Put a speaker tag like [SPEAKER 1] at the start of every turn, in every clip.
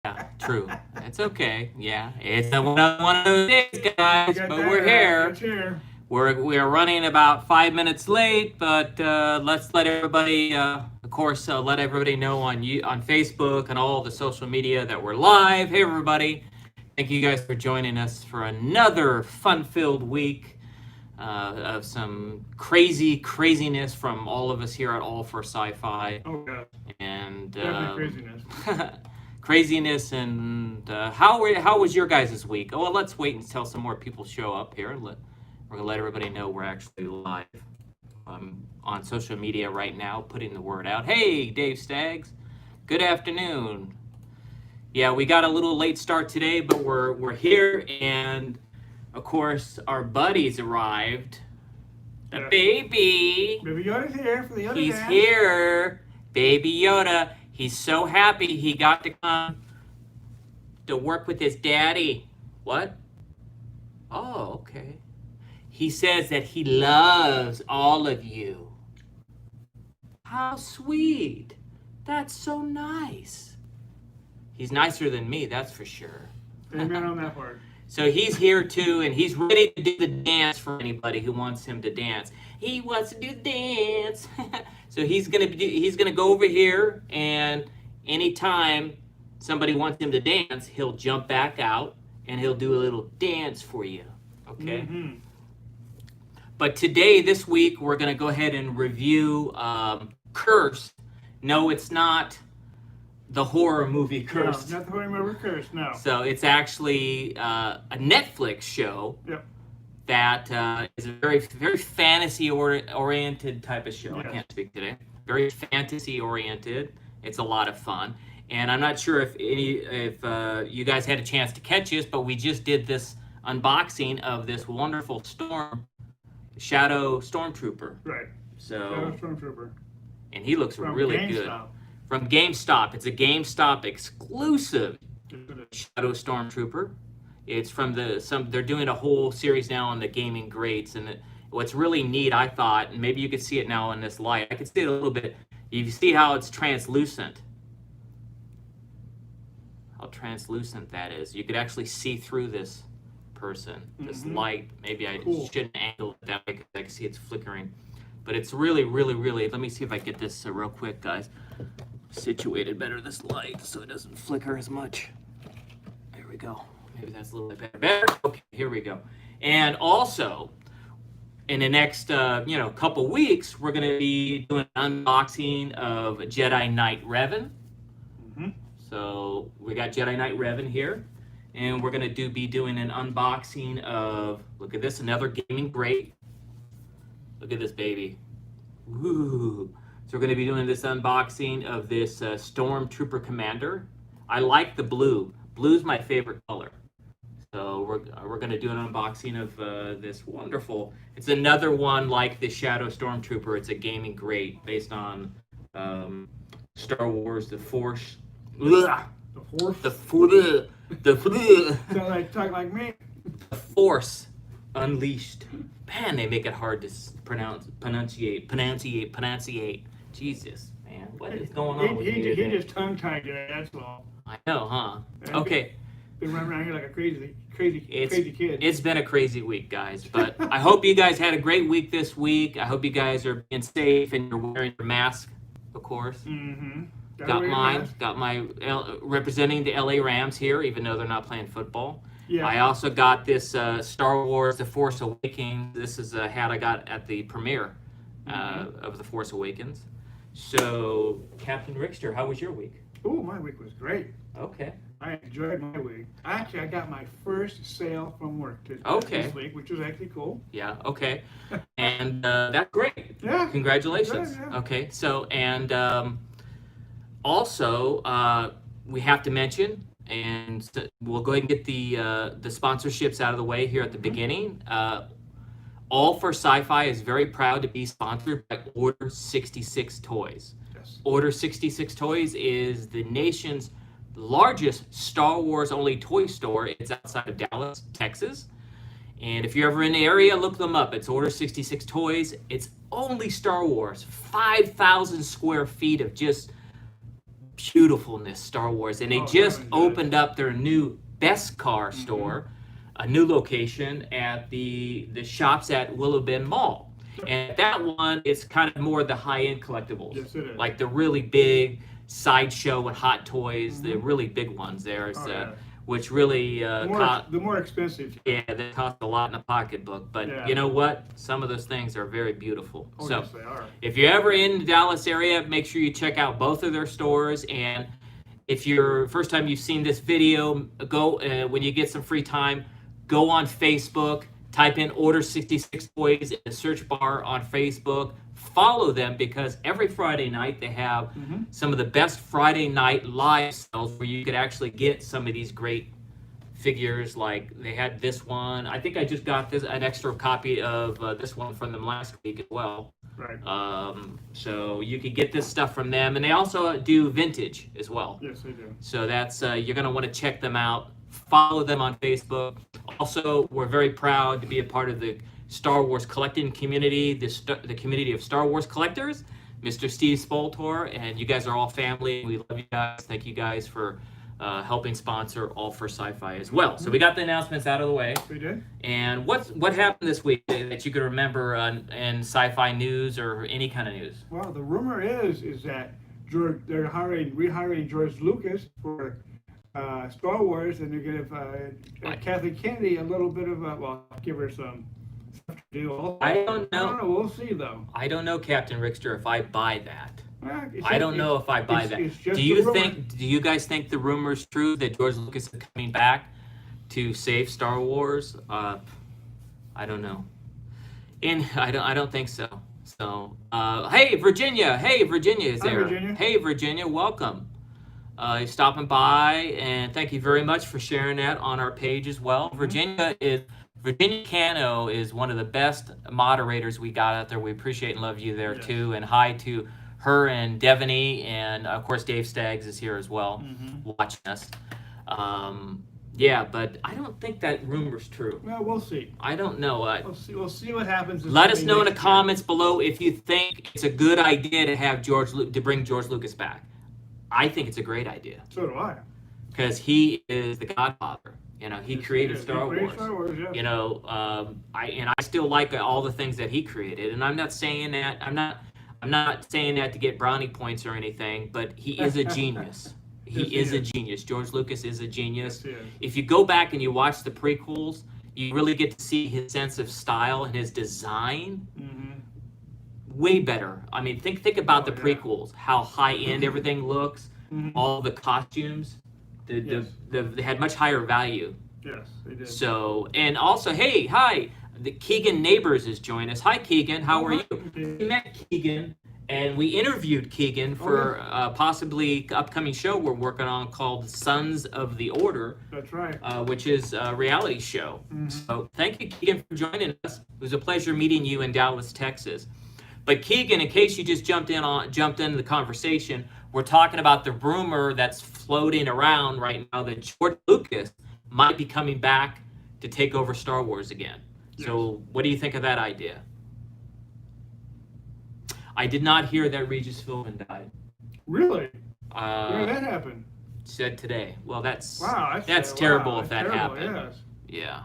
[SPEAKER 1] Yeah, true. It's okay. Yeah, it's one of those days, guys, but we're here.
[SPEAKER 2] It's here.
[SPEAKER 1] We're running about 5 minutes late, but let's let everybody, of course, let everybody know on Facebook and all the social media that we're live. Hey, everybody! Thank you guys for joining us for another fun-filled week of some craziness from all of us here at All for Sci-Fi.
[SPEAKER 2] Oh yeah,
[SPEAKER 1] And
[SPEAKER 2] definitely craziness.
[SPEAKER 1] craziness. And how was your guys' week? Oh, well, let's wait until some more people show up here. We're gonna let everybody know we're actually live on social media right now, putting the word out. Hey, Dave Staggs, good afternoon. Yeah, we got a little late start today, but we're here, and of course our buddies arrived. The
[SPEAKER 2] Yeah.
[SPEAKER 1] baby.
[SPEAKER 2] Baby Yoda's here for the Yoda
[SPEAKER 1] He's
[SPEAKER 2] dance.
[SPEAKER 1] here, baby Yoda. He's so happy he got to come to work with his daddy. What? Oh, okay. He says that he loves all of you. How sweet. That's so nice. He's nicer than me, that's for sure.
[SPEAKER 2] Amen on that part.
[SPEAKER 1] So he's here too, and he's ready to do the dance for anybody who wants him to dance. He wants to do the dance. So he's gonna go over here, and anytime somebody wants him to dance, he'll jump back out and he'll do a little dance for you. Okay.
[SPEAKER 2] Mm-hmm.
[SPEAKER 1] But today, this week, we're gonna go ahead and review Cursed. No, it's not the horror movie Cursed.
[SPEAKER 2] No, not the horror movie Cursed. No.
[SPEAKER 1] So it's actually a Netflix show.
[SPEAKER 2] Yep.
[SPEAKER 1] That is a very fantasy oriented type of show.
[SPEAKER 2] Yes.
[SPEAKER 1] I can't speak today. Very fantasy oriented. It's a lot of fun. And I'm not sure if you guys had a chance to catch this, but we just did this unboxing of this wonderful Shadow Stormtrooper.
[SPEAKER 2] Right.
[SPEAKER 1] So,
[SPEAKER 2] Stormtrooper.
[SPEAKER 1] and he looks
[SPEAKER 2] From
[SPEAKER 1] really
[SPEAKER 2] GameStop.
[SPEAKER 1] good. From GameStop. It's a GameStop exclusive Shadow Stormtrooper. It's from they're doing a whole series now on the gaming greats, and what's really neat, I thought, and maybe you could see it now in this light. I could see it a little bit. You see how it's translucent. How translucent that is. You could actually see through this person, this light. Maybe I shouldn't angle it that way because I can see it's flickering. But it's really, let me see if I get this real quick, guys. Situated better, this light, so it doesn't flicker as much. There we go. Maybe that's a little bit better. Okay, here we go. And also, in the next couple weeks, we're going to be doing an unboxing of Jedi Knight Revan.
[SPEAKER 2] Mm-hmm.
[SPEAKER 1] So we got Jedi Knight Revan here, and we're going to be doing an unboxing of, look at this, another gaming great. Look at this baby. Woo. So we're going to be doing this unboxing of this Stormtrooper Commander. I like the blue. Blue's my favorite color. So we're going to do an unboxing of this wonderful. It's another one like the Shadow Stormtrooper. It's a gaming great based on Star Wars, The Force.
[SPEAKER 2] The Force. Talk like me.
[SPEAKER 1] The Force Unleashed. Man, they make it hard to pronunciate. Jesus, man, what is going on with me
[SPEAKER 2] He
[SPEAKER 1] today?
[SPEAKER 2] just tongue-tied today, that's all.
[SPEAKER 1] I know, huh?
[SPEAKER 2] And
[SPEAKER 1] Okay.
[SPEAKER 2] Been running around here like a crazy kid.
[SPEAKER 1] It's been a crazy week, guys. But I hope you guys had a great week this week. I hope you guys are being safe and you're wearing your mask, of course.
[SPEAKER 2] Mm-hmm.
[SPEAKER 1] Got mine. Got my representing the LA Rams here, even though they're not playing football.
[SPEAKER 2] Yeah.
[SPEAKER 1] I also got this Star Wars: The Force Awakens. This is a hat I got at the premiere of The Force Awakens. So, Captain Rickster, how was your week?
[SPEAKER 2] Oh, my week was great.
[SPEAKER 1] Okay.
[SPEAKER 2] I enjoyed my week. Actually, I got my first sale from work this week, which was actually cool.
[SPEAKER 1] Yeah, okay. And that's great.
[SPEAKER 2] Yeah.
[SPEAKER 1] Congratulations.
[SPEAKER 2] Yeah.
[SPEAKER 1] Okay, so, and also, we have to mention, and we'll go ahead and get the sponsorships out of the way here at the beginning. All for Sci-Fi is very proud to be sponsored by Order 66 Toys.
[SPEAKER 2] Yes.
[SPEAKER 1] Order 66 Toys is the nation's largest Star Wars only toy store. It's outside of Dallas, Texas. And if you're ever in the area, look them up. It's Order 66 Toys. It's only Star Wars. 5,000 square feet of just beautifulness, Star Wars. And they just opened up their new Best Car store, a new location at the shops at Willow Bend Mall. And that one is kind of more the high-end collectibles.
[SPEAKER 2] Yes, it is.
[SPEAKER 1] Like the really big Sideshow and Hot Toys, the really big ones there. Which really
[SPEAKER 2] the more expensive.
[SPEAKER 1] Yeah, they cost a lot in the pocketbook. But you know what? Some of those things are very beautiful.
[SPEAKER 2] Oh,
[SPEAKER 1] so
[SPEAKER 2] yes, they are.
[SPEAKER 1] if you're ever in the Dallas area, make sure you check out both of their stores. And if you're first time you've seen this video, go when you get some free time, go on Facebook, type in Order 66 Toys in the search bar on Facebook. Follow them because every Friday night they have some of the best Friday night live sales where you could actually get some of these great figures. Like they had this one. I think I just got an extra copy of this one from them last week as well.
[SPEAKER 2] Right.
[SPEAKER 1] So you could get this stuff from them, and they also do vintage as well.
[SPEAKER 2] Yes, they do.
[SPEAKER 1] So that's you're going to want to check them out. Follow them on Facebook. Also, we're very proud to be a part of the Star Wars collecting community, the community of Star Wars collectors, Mr. Steve Spoltor, and you guys are all family. We love you guys. Thank you guys for helping sponsor All for Sci-Fi as well. So we got the announcements out of the way.
[SPEAKER 2] We did.
[SPEAKER 1] And what happened this week that you could remember in sci-fi news or any kind of news?
[SPEAKER 2] Well, the rumor is that they're rehiring George Lucas for Star Wars, and they're going to give Kathleen Kennedy a little bit of give her some stuff to do.
[SPEAKER 1] I don't know.
[SPEAKER 2] We'll see though.
[SPEAKER 1] I don't know, Captain Rickster, if I buy that.
[SPEAKER 2] Well,
[SPEAKER 1] I don't know if I buy that. Do you guys think the rumor's true that George Lucas is coming back to save Star Wars? I don't know. I don't think so. So, hey Virginia is there.
[SPEAKER 2] Hi, Virginia.
[SPEAKER 1] Hey Virginia, welcome. Stopping by, and thank you very much for sharing that on our page as well. Virginia Cano is one of the best moderators we got out there. We appreciate and love you there too. And hi to her and Devaney, and of course Dave Staggs is here as well, watching us. Yeah, but I don't think that rumor's true.
[SPEAKER 2] Well, we'll see.
[SPEAKER 1] I don't know.
[SPEAKER 2] We'll see what happens.
[SPEAKER 1] Let us know in the comments below if you think it's a good idea to have to bring George Lucas back. I think it's a great idea.
[SPEAKER 2] So do I.
[SPEAKER 1] Because he is the godfather. You know, he created Star Wars.
[SPEAKER 2] Yeah.
[SPEAKER 1] You know, I still like all the things that he created. And I'm not saying that to get brownie points or anything, but he is a genius. He is a genius. George Lucas is a genius.
[SPEAKER 2] Yes,
[SPEAKER 1] if you go back and you watch the prequels, you really get to see his sense of style and his design. Way better. I mean, think about the prequels, how high-end everything looks, all the costumes. They had much higher value.
[SPEAKER 2] Yes, they did.
[SPEAKER 1] So, and also, hi, the Keegan Neighbors is joining us. Hi, Keegan, how are you? We met Keegan, and we interviewed Keegan for possibly upcoming show we're working on called Sons of the Order.
[SPEAKER 2] That's right.
[SPEAKER 1] Which is a reality show. So, thank you, Keegan, for joining us. It was a pleasure meeting you in Dallas, Texas. But Keegan, in case you just jumped into the conversation, we're talking about the rumor that's floating around right now that George Lucas might be coming back to take over Star Wars again. Yes. So what do you think of that idea? I did not hear that Regis Philbin died.
[SPEAKER 2] Really? Where did that happen?
[SPEAKER 1] Said today. Well, that's
[SPEAKER 2] that's
[SPEAKER 1] terrible if that happened. Yes. Yeah.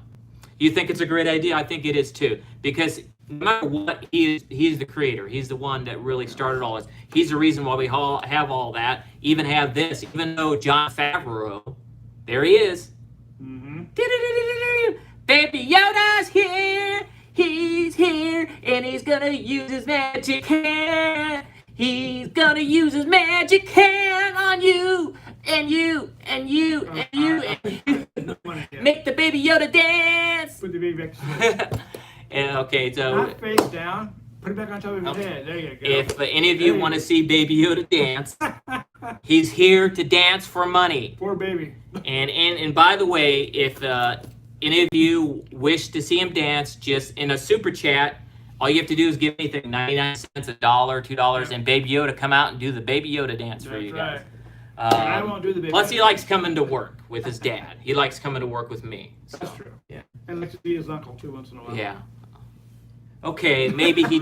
[SPEAKER 1] You think it's a great idea? I think it is too. Because no matter what, he's the creator. He's the one that really started all this. He's the reason why we have all that. Even have this. Even though Jon Favreau, there he is. Baby Yoda's here. He's here, and he's gonna use his magic hand. He's gonna use his magic hand on you, and you, and you, and you, and you. Make the Baby Yoda dance.
[SPEAKER 2] Put the baby back.
[SPEAKER 1] And okay, so
[SPEAKER 2] not face down. Put it back on top of his head. There you go.
[SPEAKER 1] If any of you want to see Baby Yoda dance, he's here to dance for money.
[SPEAKER 2] Poor baby.
[SPEAKER 1] And by the way, if any of you wish to see him dance, just in a super chat, all you have to do is give anything 99 cents, $1, $2, and Baby Yoda come out and do the Baby Yoda dance for you guys.
[SPEAKER 2] I won't do the baby.
[SPEAKER 1] Plus, he likes coming to work with his dad. He likes coming to work with me. So,
[SPEAKER 2] that's true.
[SPEAKER 1] Yeah.
[SPEAKER 2] And likes to see his uncle too once in a while.
[SPEAKER 1] Yeah. Okay, maybe he.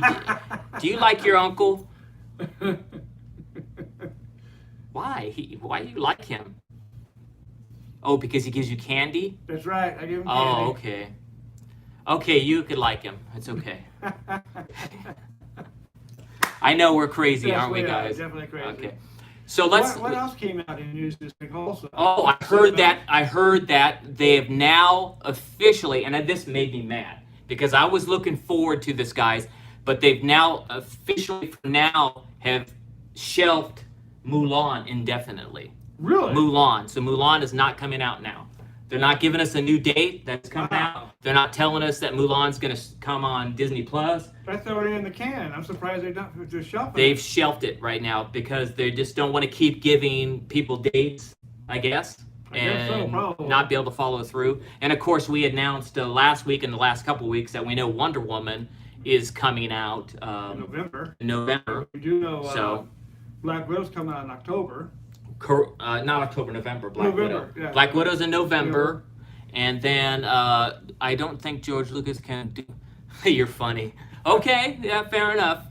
[SPEAKER 1] Do you like your uncle? Why? Why do you like him? Oh, because he gives you candy?
[SPEAKER 2] That's right. I give him
[SPEAKER 1] Oh,
[SPEAKER 2] candy.
[SPEAKER 1] okay. Okay, you could like him. It's okay. I know we're crazy,
[SPEAKER 2] Yes,
[SPEAKER 1] aren't we, guys?
[SPEAKER 2] Definitely crazy.
[SPEAKER 1] Okay. So let's.
[SPEAKER 2] What else came out in news this week also?
[SPEAKER 1] Oh, I heard that. I heard that they have now officially, and this made me mad because I was looking forward to this, guys. But they've now officially, for now, have shelved Mulan indefinitely.
[SPEAKER 2] Really?
[SPEAKER 1] Mulan. So Mulan is not coming out now. They're not giving us a new date that's coming out. They're not telling us that Mulan's going to come on Disney Plus.
[SPEAKER 2] That's already in the can. I'm surprised they're not just shelving
[SPEAKER 1] They've
[SPEAKER 2] it.
[SPEAKER 1] shelved it right now because they just don't want to keep giving people dates, I guess, and
[SPEAKER 2] probably.
[SPEAKER 1] not be able to follow through. And of course, we announced last week and the last couple of weeks that we know Wonder Woman is coming out
[SPEAKER 2] In November.
[SPEAKER 1] in November.
[SPEAKER 2] We do know
[SPEAKER 1] So,
[SPEAKER 2] Black Widow's coming out in October.
[SPEAKER 1] not October, November. Black
[SPEAKER 2] November,
[SPEAKER 1] Widow.
[SPEAKER 2] yeah.
[SPEAKER 1] Black Widow's in November, and then I don't think George Lucas can do. You're funny. Okay, yeah, fair enough.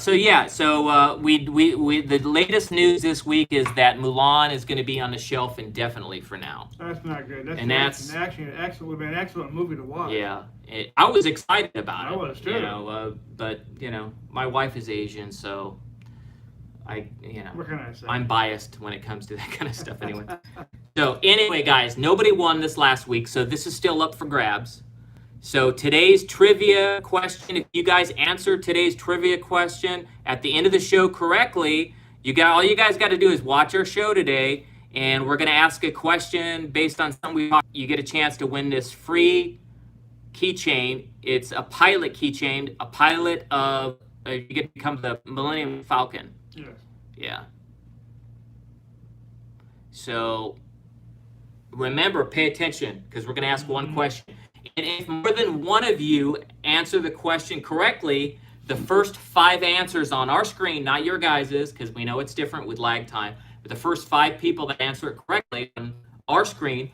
[SPEAKER 1] So the latest news this week is that Mulan is going to be on the shelf indefinitely for now.
[SPEAKER 2] That's not good. That's
[SPEAKER 1] And that's-
[SPEAKER 2] actually would be an excellent movie to watch.
[SPEAKER 1] Yeah, I was excited about it.
[SPEAKER 2] I was too.
[SPEAKER 1] You know, but my wife is Asian, so
[SPEAKER 2] What can I say?
[SPEAKER 1] I'm biased when it comes to that kind of stuff anyway. So anyway, guys, nobody won this last week, so this is still up for grabs. So today's trivia question, if you guys answer today's trivia question at the end of the show correctly, all you guys got to do is watch our show today, and we're going to ask a question based on something we talked. You get a chance to win this free keychain. It's a pilot keychain, a pilot of, you get to become the Millennium Falcon.
[SPEAKER 2] Yes.
[SPEAKER 1] Yeah. So remember, pay attention because we're going to ask one question. And if more than one of you answer the question correctly, the first 5 answers on our screen, not your guys's, because we know it's different with lag time, but the first 5 people that answer it correctly on our screen,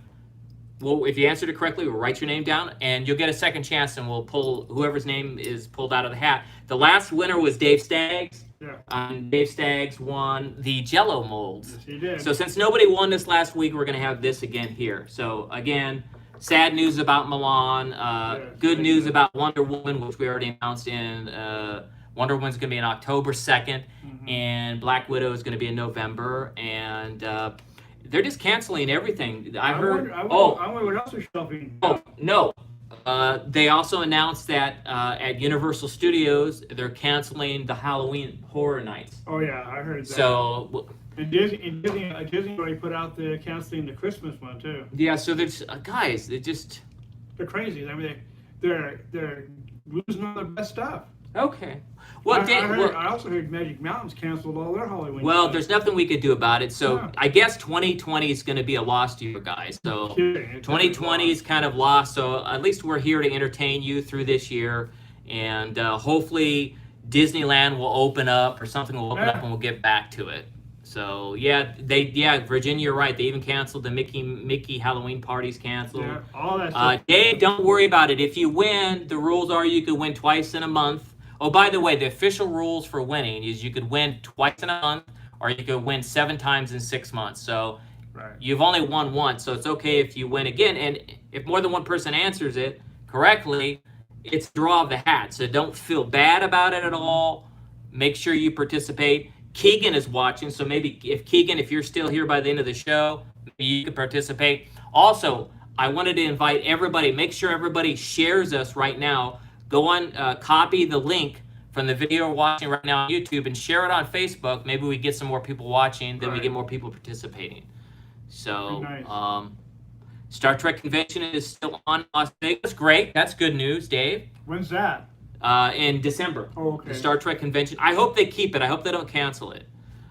[SPEAKER 1] well, if you answered it correctly, we'll write your name down, and you'll get a second chance, and we'll pull whoever's name is pulled out of the hat. The last winner was Dave Staggs.
[SPEAKER 2] Yeah.
[SPEAKER 1] Dave Staggs won the Jell-O molds.
[SPEAKER 2] Yes, he did.
[SPEAKER 1] So since nobody won this last week, we're going to have this again here. So again, sad news about Mulan. Good news about Wonder Woman, which we already announced in. Wonder Woman's going to be on October 2nd, and Black Widow is going to be in November. And they're just canceling everything. I heard.
[SPEAKER 2] I wonder what else is shelving.
[SPEAKER 1] Oh, no. They also announced that at Universal Studios, they're canceling the Halloween Horror Nights.
[SPEAKER 2] Oh yeah, I heard that.
[SPEAKER 1] So,
[SPEAKER 2] And Disney already put out the canceling the Christmas one too.
[SPEAKER 1] yeah, so there's, guys,
[SPEAKER 2] They're crazy. I mean, they're losing all their best stuff.
[SPEAKER 1] okay. Well,
[SPEAKER 2] I also heard Magic Mountains canceled all their Halloween.
[SPEAKER 1] well,
[SPEAKER 2] stuff.
[SPEAKER 1] there's nothing we could do about it. So
[SPEAKER 2] No.
[SPEAKER 1] I guess 2020 is going to be a lost year, guys. So
[SPEAKER 2] Kidding.
[SPEAKER 1] 2020 is kind of lost. So at least we're here to entertain you through this year. And hopefully Disneyland will open up or something will open up and we'll get back to it. So yeah, Virginia, you're right. They even canceled the Mickey Halloween parties canceled.
[SPEAKER 2] Yeah, all that stuff.
[SPEAKER 1] Dave, don't worry about it. If you win, the rules are you could win twice in a month. Oh, by the way, the official rules for winning is you could win twice in a month or you could win 7 times in 6 months. So
[SPEAKER 2] Right.
[SPEAKER 1] you've only won once, so it's okay if you win again. And if more than one person answers it correctly, it's a draw of the hat. So don't feel bad about it at all. Make sure you participate. Keegan is watching, so maybe if you're still here by the end of the show, maybe you could participate. Also, I wanted to invite everybody, make sure everybody shares us right now. Go on, copy the link from the video we're watching right now on YouTube and share it on Facebook. Maybe we get some more people watching, then we get more people participating. So,
[SPEAKER 2] Nice.
[SPEAKER 1] Star Trek convention is still on Las Vegas. Great, that's good news, Dave.
[SPEAKER 2] When's that?
[SPEAKER 1] In December.
[SPEAKER 2] Oh, okay.
[SPEAKER 1] The Star Trek convention. I hope they keep it. I hope they don't cancel it.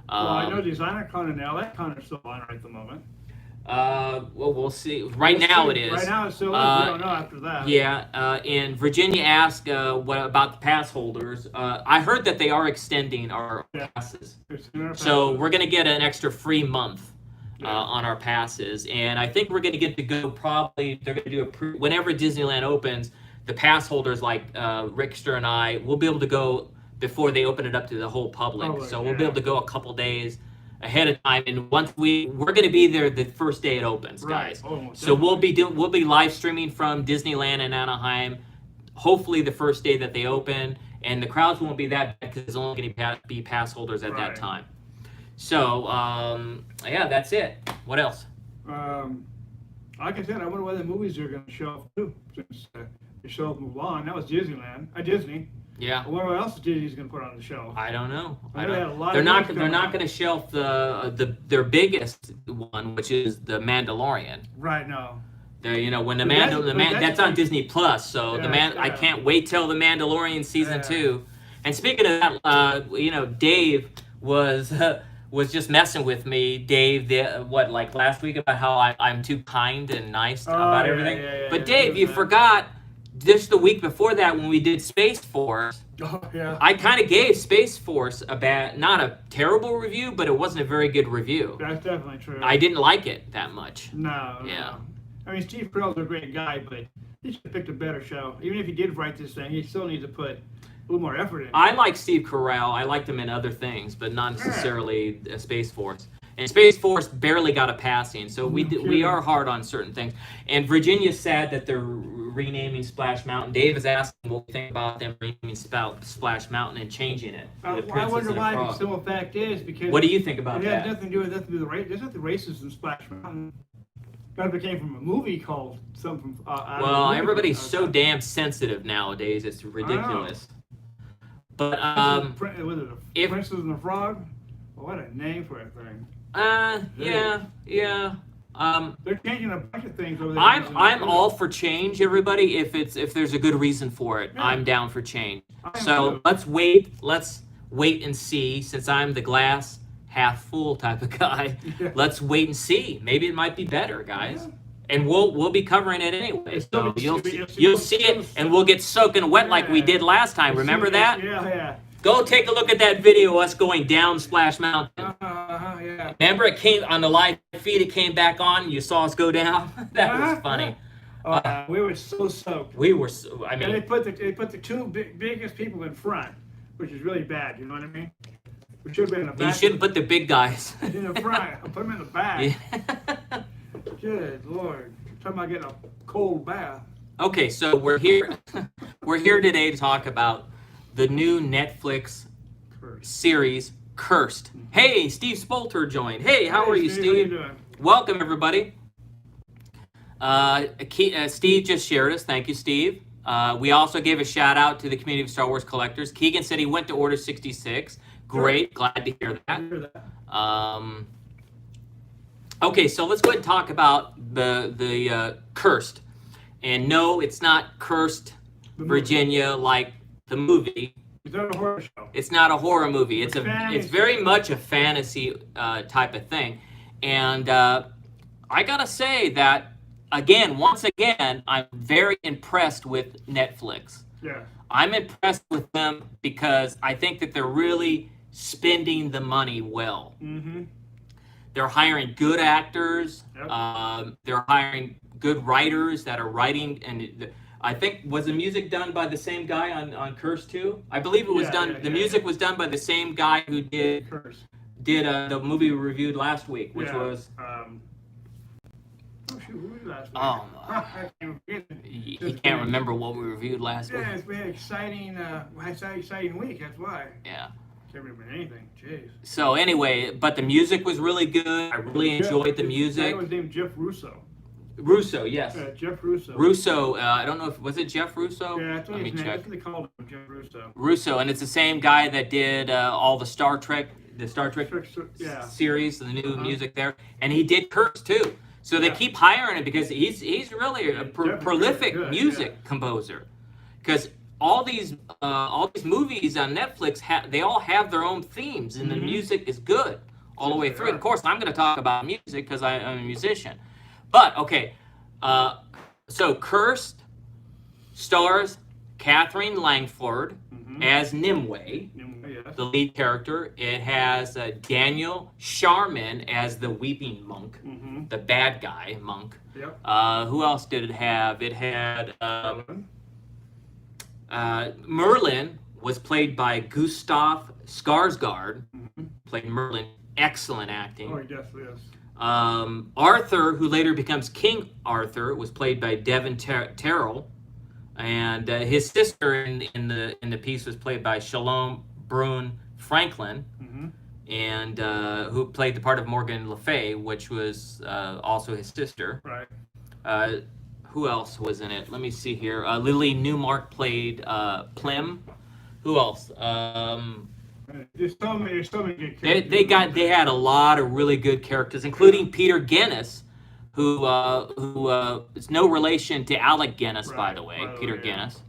[SPEAKER 2] Well, I know DesignerCon and LXCon are still on right at the moment.
[SPEAKER 1] Well, we'll see. Right now it is.
[SPEAKER 2] Right now it's still is. We don't know after that.
[SPEAKER 1] Yeah, and Virginia asked what about the pass holders. I heard that they are extending our passes. So we're going to get an extra free month on our passes. And I think we're going to get to go probably, they're going to do whenever Disneyland opens, the pass holders like Rickster and I will be able to go before they open it up to the whole public. So we'll be able to go a couple days ahead of time, and once we're going to be there the first day it opens, guys.
[SPEAKER 2] Right. Oh,
[SPEAKER 1] So we'll be live streaming from Disneyland in Anaheim, hopefully the first day that they open, and the crowds won't be that bad because there's only going to be pass holders at that time. So yeah, that's it. What else?
[SPEAKER 2] Like I said, I wonder why the movies are going to shelve too. Since they shelved Mulan, that was Disneyland, Disney.
[SPEAKER 1] Yeah.
[SPEAKER 2] I wonder what else Disney's going to put on the shelf.
[SPEAKER 1] I don't know.
[SPEAKER 2] They're
[SPEAKER 1] not going to shelf their biggest one, which is the Mandalorian.
[SPEAKER 2] Right now.
[SPEAKER 1] When that's on Disney Plus. So I can't wait till the Mandalorian season 2. And speaking of that, Dave was just messing with me, Dave, last week about how I'm too kind and nice about everything. But Dave, you forgot just the week before that when we did Space Force.
[SPEAKER 2] Oh, yeah.
[SPEAKER 1] I kind of gave Space Force not a terrible review, but it wasn't a very good review.
[SPEAKER 2] That's definitely true.
[SPEAKER 1] I didn't like it that much.
[SPEAKER 2] No.
[SPEAKER 1] Yeah.
[SPEAKER 2] I mean, Steve Carell's a great guy, but he should have picked a better show. Even if he did write this thing, he still needs to put a little more effort in.
[SPEAKER 1] I like Steve Carell. I liked him in other things, but not necessarily Space Force. And Space Force barely got a passing, so we are hard on certain things. And Virginia's sad that they're renaming Splash Mountain. Dave is asking what we think about them renaming Splash Mountain and changing it.
[SPEAKER 2] I wonder why. The simple fact is because.
[SPEAKER 1] What do you think about that?
[SPEAKER 2] It has nothing to do with the race. There's nothing racist in Splash Mountain. That came from a movie called something.
[SPEAKER 1] Well, everybody's so damn sensitive nowadays. It's ridiculous. But
[SPEAKER 2] was it the Princess and the Frog? Well, what a name for a thing.
[SPEAKER 1] Yeah.
[SPEAKER 2] They're changing a bunch of things over there.
[SPEAKER 1] I'm all for change, everybody. If there's a good reason for it, I'm down for change. So let's wait and see. Since I'm the glass half full type of guy, let's wait and see. Maybe it might be better, guys. Yeah. And we'll be covering it anyway. So you'll see it, and we'll get soaking wet like we did last time. Remember that?
[SPEAKER 2] Yeah.
[SPEAKER 1] Go take a look at that video of us going down Splash Mountain.
[SPEAKER 2] Yeah.
[SPEAKER 1] Remember, it came on the live feed. It came back on. You saw us go down. That was funny.
[SPEAKER 2] We were so soaked.
[SPEAKER 1] We were. I mean,
[SPEAKER 2] and they put the two biggest people in front, which is really bad. You know what I mean? We should have been in the back.
[SPEAKER 1] You shouldn't put the big guys
[SPEAKER 2] in the front. I'll put them in the back.
[SPEAKER 1] Yeah.
[SPEAKER 2] Good Lord. Talking about getting a cold bath.
[SPEAKER 1] Okay, so we're here. We're here today to talk about the new Netflix series, Cursed. Hey, Steve Spolter joined. Hey, how are you, Steve?
[SPEAKER 2] How you doing?
[SPEAKER 1] Welcome, everybody. Steve just shared us. Thank you, Steve. We also gave a shout out to the community of Star Wars collectors. Keegan said he went to Order 66. Great, glad to hear that. Okay, so let's go ahead and talk about the Cursed. And no, it's not Cursed Virginia like the movie.
[SPEAKER 2] It's not a horror show.
[SPEAKER 1] It's not a horror movie. It's very much a fantasy type of thing. And I gotta say that once again, I'm very impressed with Netflix.
[SPEAKER 2] Yeah.
[SPEAKER 1] I'm impressed with them because I think that they're really spending the money well.
[SPEAKER 2] Mm-hmm.
[SPEAKER 1] They're hiring good actors.
[SPEAKER 2] Yep.
[SPEAKER 1] They're hiring good writers that are writing. And I think, was the music done by the same guy on Curse 2? I believe it was done. The music was done by the same guy who did the movie we reviewed last week, which was... he can't remember what we reviewed last week.
[SPEAKER 2] Yeah, it's been an exciting week. That's why.
[SPEAKER 1] Yeah.
[SPEAKER 2] Can't remember anything. Jeez.
[SPEAKER 1] So anyway, but the music was really good. I really enjoyed the music.
[SPEAKER 2] That was named Jeff Russo.
[SPEAKER 1] Russo, yes.
[SPEAKER 2] Jeff Russo.
[SPEAKER 1] Russo. I don't know if was it Jeff Russo.
[SPEAKER 2] Yeah, that's what
[SPEAKER 1] Let me check.
[SPEAKER 2] That's what they called him, Jeff Russo.
[SPEAKER 1] Russo, and it's the same guy that did all the Star Trek series, the new music there, and he did Curse too. So they keep hiring him because he's really a prolific music composer. Because all these movies on Netflix they all have their own themes, and the music is good all the way through. Of course, I'm going to talk about music because I'm a musician. But okay, so Cursed stars Catherine Langford as Nimue, the lead character. It has Daniel Sharman as the weeping monk, the bad guy monk.
[SPEAKER 2] Yep.
[SPEAKER 1] Who else did it have? It had Merlin was played by Gustav Skarsgård, played Merlin. excellent acting.
[SPEAKER 2] Oh, he definitely is.
[SPEAKER 1] Arthur, who later becomes King Arthur, was played by Devin Terrell, and his sister in the piece was played by Shalom Brune Franklin,
[SPEAKER 2] Mm-hmm.
[SPEAKER 1] and who played the part of Morgan Le Fay, which was also his sister.
[SPEAKER 2] Right.
[SPEAKER 1] Who else was in it? Let me see here. Lily Newmark played Plem. Who else?
[SPEAKER 2] There's so many good characters.
[SPEAKER 1] They had a lot of really good characters, including Peter Guinness, who is no relation to Alec Guinness,
[SPEAKER 2] Right,
[SPEAKER 1] by the way. Peter Guinness.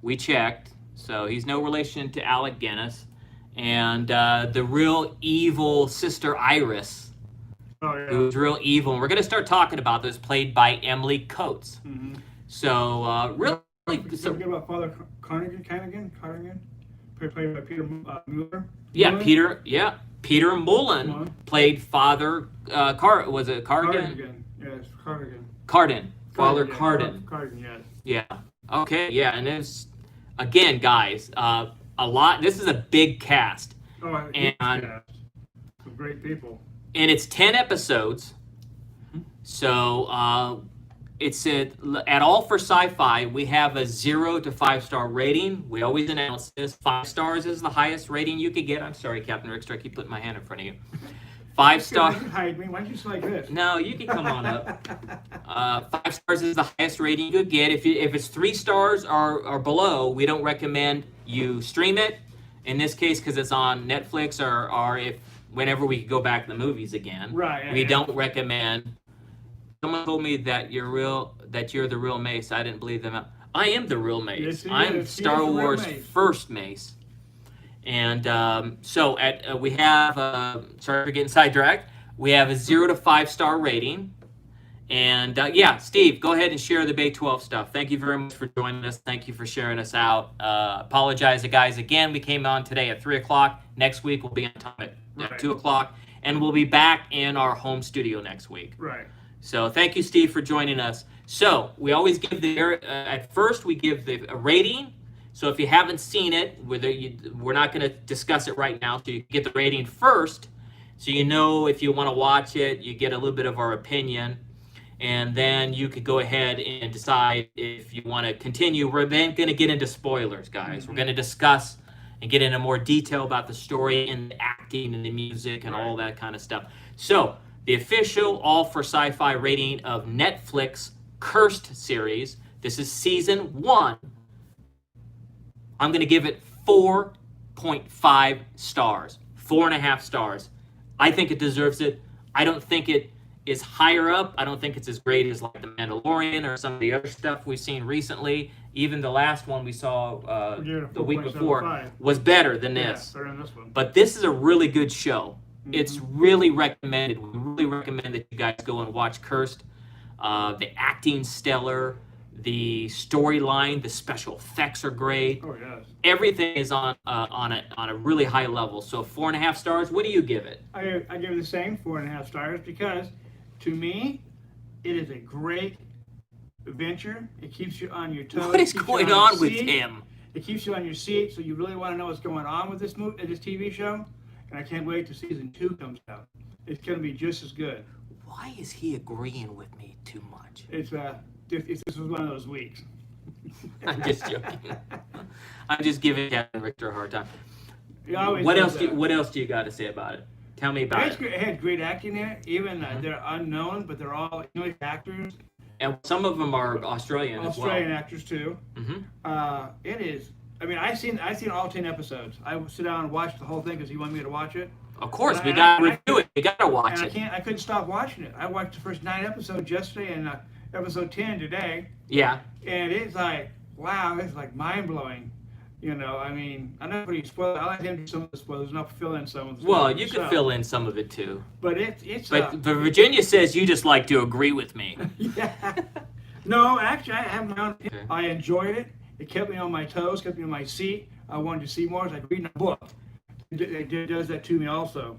[SPEAKER 1] We checked. So he's no relation to Alec Guinness, and the real evil sister Iris,
[SPEAKER 2] Oh, yeah.
[SPEAKER 1] who was real evil. And we're going to start talking about this, played by Emily Coates.
[SPEAKER 2] Mm-hmm.
[SPEAKER 1] So really,
[SPEAKER 2] Forget about Father Carnigan, played by Peter Mueller.
[SPEAKER 1] yeah,
[SPEAKER 2] Mueller?
[SPEAKER 1] Peter Mullen played Father was it Cardigan?
[SPEAKER 2] Cardigan. Yes, Cardigan.
[SPEAKER 1] Carden. Father
[SPEAKER 2] Cardigan.
[SPEAKER 1] Carden.
[SPEAKER 2] Cardigan, yes.
[SPEAKER 1] Yeah. Okay. Yeah, and it's again, guys, a lot. This is a big cast,
[SPEAKER 2] Oh,
[SPEAKER 1] and
[SPEAKER 2] some great people.
[SPEAKER 1] and it's 10 episodes. So it's at All for Sci-Fi. We have a 0 to 5 star rating. We always announce this. 5 stars is the highest rating you could get. I'm sorry, Captain Rickster, I keep putting my hand in front of you. 5 star.
[SPEAKER 2] You can hide me. Why don't you just like this?
[SPEAKER 1] No, you can come on up. 5 stars is the highest rating you could get. If it's 3 stars or below, we don't recommend you stream it. In this case, because it's on Netflix or if whenever we go back to the movies again.
[SPEAKER 2] Right.
[SPEAKER 1] We don't recommend. Someone told me that you're the real Mace. I didn't believe them. I am the real Mace.
[SPEAKER 2] Yes, he
[SPEAKER 1] I'm
[SPEAKER 2] is. He
[SPEAKER 1] Star
[SPEAKER 2] is the real
[SPEAKER 1] Wars
[SPEAKER 2] Mace.
[SPEAKER 1] first Mace. And so we have sorry for getting sidetracked. We have a 0 to 5 star rating. And yeah, Steve, go ahead and share the Bay 12 stuff. Thank you very much for joining us. Thank you for sharing us out. Apologize to guys again. We came on today at 3 o'clock. Next week we'll be on time at
[SPEAKER 2] Right.
[SPEAKER 1] 2 o'clock. And we'll be back in our home studio next week.
[SPEAKER 2] Right.
[SPEAKER 1] So thank you, Steve, for joining us. So we always give at first we give a rating. So if you haven't seen it, we're not going to discuss it right now. So you get the rating first, so you know if you want to watch it, you get a little bit of our opinion, and then you could go ahead and decide if you want to continue. We're then going to get into spoilers, guys.
[SPEAKER 2] Mm-hmm.
[SPEAKER 1] We're going to discuss and get into more detail about the story and the acting and the music and all that kind of stuff. So the official All for Sci-Fi rating of Netflix Cursed series. This is season 1. I'm going to give it 4.5 stars. 4.5 stars. I think it deserves it. I don't think it is higher up. I don't think it's as great as like The Mandalorian or some of the other stuff we've seen recently. Even the last one we saw the week before was better than this.
[SPEAKER 2] Yeah, better than this one.
[SPEAKER 1] But this is a really good show. It's really recommended. We really recommend that you guys go and watch Cursed. The acting stellar. The storyline, the special effects are great.
[SPEAKER 2] Oh, yes.
[SPEAKER 1] Everything is on a really high level. So 4.5 stars. What do you give it?
[SPEAKER 2] I give it the same 4.5 stars because, to me, it is a great adventure. It keeps you on your toes.
[SPEAKER 1] What is going on with him?
[SPEAKER 2] It keeps you on your seat, so you really want to know what's going on with this TV show. And I can't wait till season 2 comes out. It's going to be just as good.
[SPEAKER 1] Why is he agreeing with me too much?
[SPEAKER 2] This was one of those weeks.
[SPEAKER 1] I'm just joking. I'm just giving Captain Richter a hard time.
[SPEAKER 2] What
[SPEAKER 1] else do you got to say about it? Tell me about it.
[SPEAKER 2] It had great acting in it. Even they're unknown, but they're all English actors.
[SPEAKER 1] And some of them are Australian as well.
[SPEAKER 2] Australian actors too. It is. I mean, I've seen all 10 episodes. I would sit down and watch the whole thing because he wanted me to watch it.
[SPEAKER 1] Of course, we got to review it. We got to watch it.
[SPEAKER 2] I couldn't stop watching it. I watched the first 9 episodes yesterday and episode 10 today.
[SPEAKER 1] Yeah.
[SPEAKER 2] And it's like, wow, it's like mind blowing. You know, I mean, I'm not putting spoilers. I like him to do some of the spoilers, not fill in some of the
[SPEAKER 1] Well, you could fill in some of it too.
[SPEAKER 2] But it's.
[SPEAKER 1] But Virginia says you just like to agree with me.
[SPEAKER 2] Yeah. No, actually, I have my own opinion.
[SPEAKER 1] Okay.
[SPEAKER 2] I enjoyed it. It kept me on my toes, kept me on my seat. I wanted to see more. It's like reading a book. It does that to me also.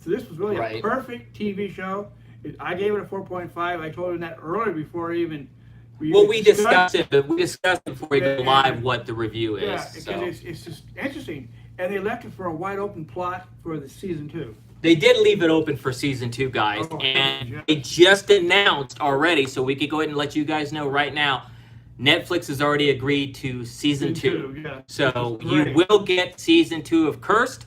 [SPEAKER 2] So this was really a perfect TV show. I gave it a 4.5. I told him that earlier before even.
[SPEAKER 1] We discussed it, but we discussed it before we go live what the review is.
[SPEAKER 2] Yeah, because it's just interesting. And they left it for a wide open plot for the season 2.
[SPEAKER 1] They did leave it open for season 2, guys,
[SPEAKER 2] Oh,
[SPEAKER 1] and
[SPEAKER 2] yeah.
[SPEAKER 1] they just announced already, so we could go ahead and let you guys know right now. Netflix has already agreed to season 2.
[SPEAKER 2] Yeah.
[SPEAKER 1] So
[SPEAKER 2] Which is
[SPEAKER 1] you
[SPEAKER 2] great.
[SPEAKER 1] will get season 2 of Cursed.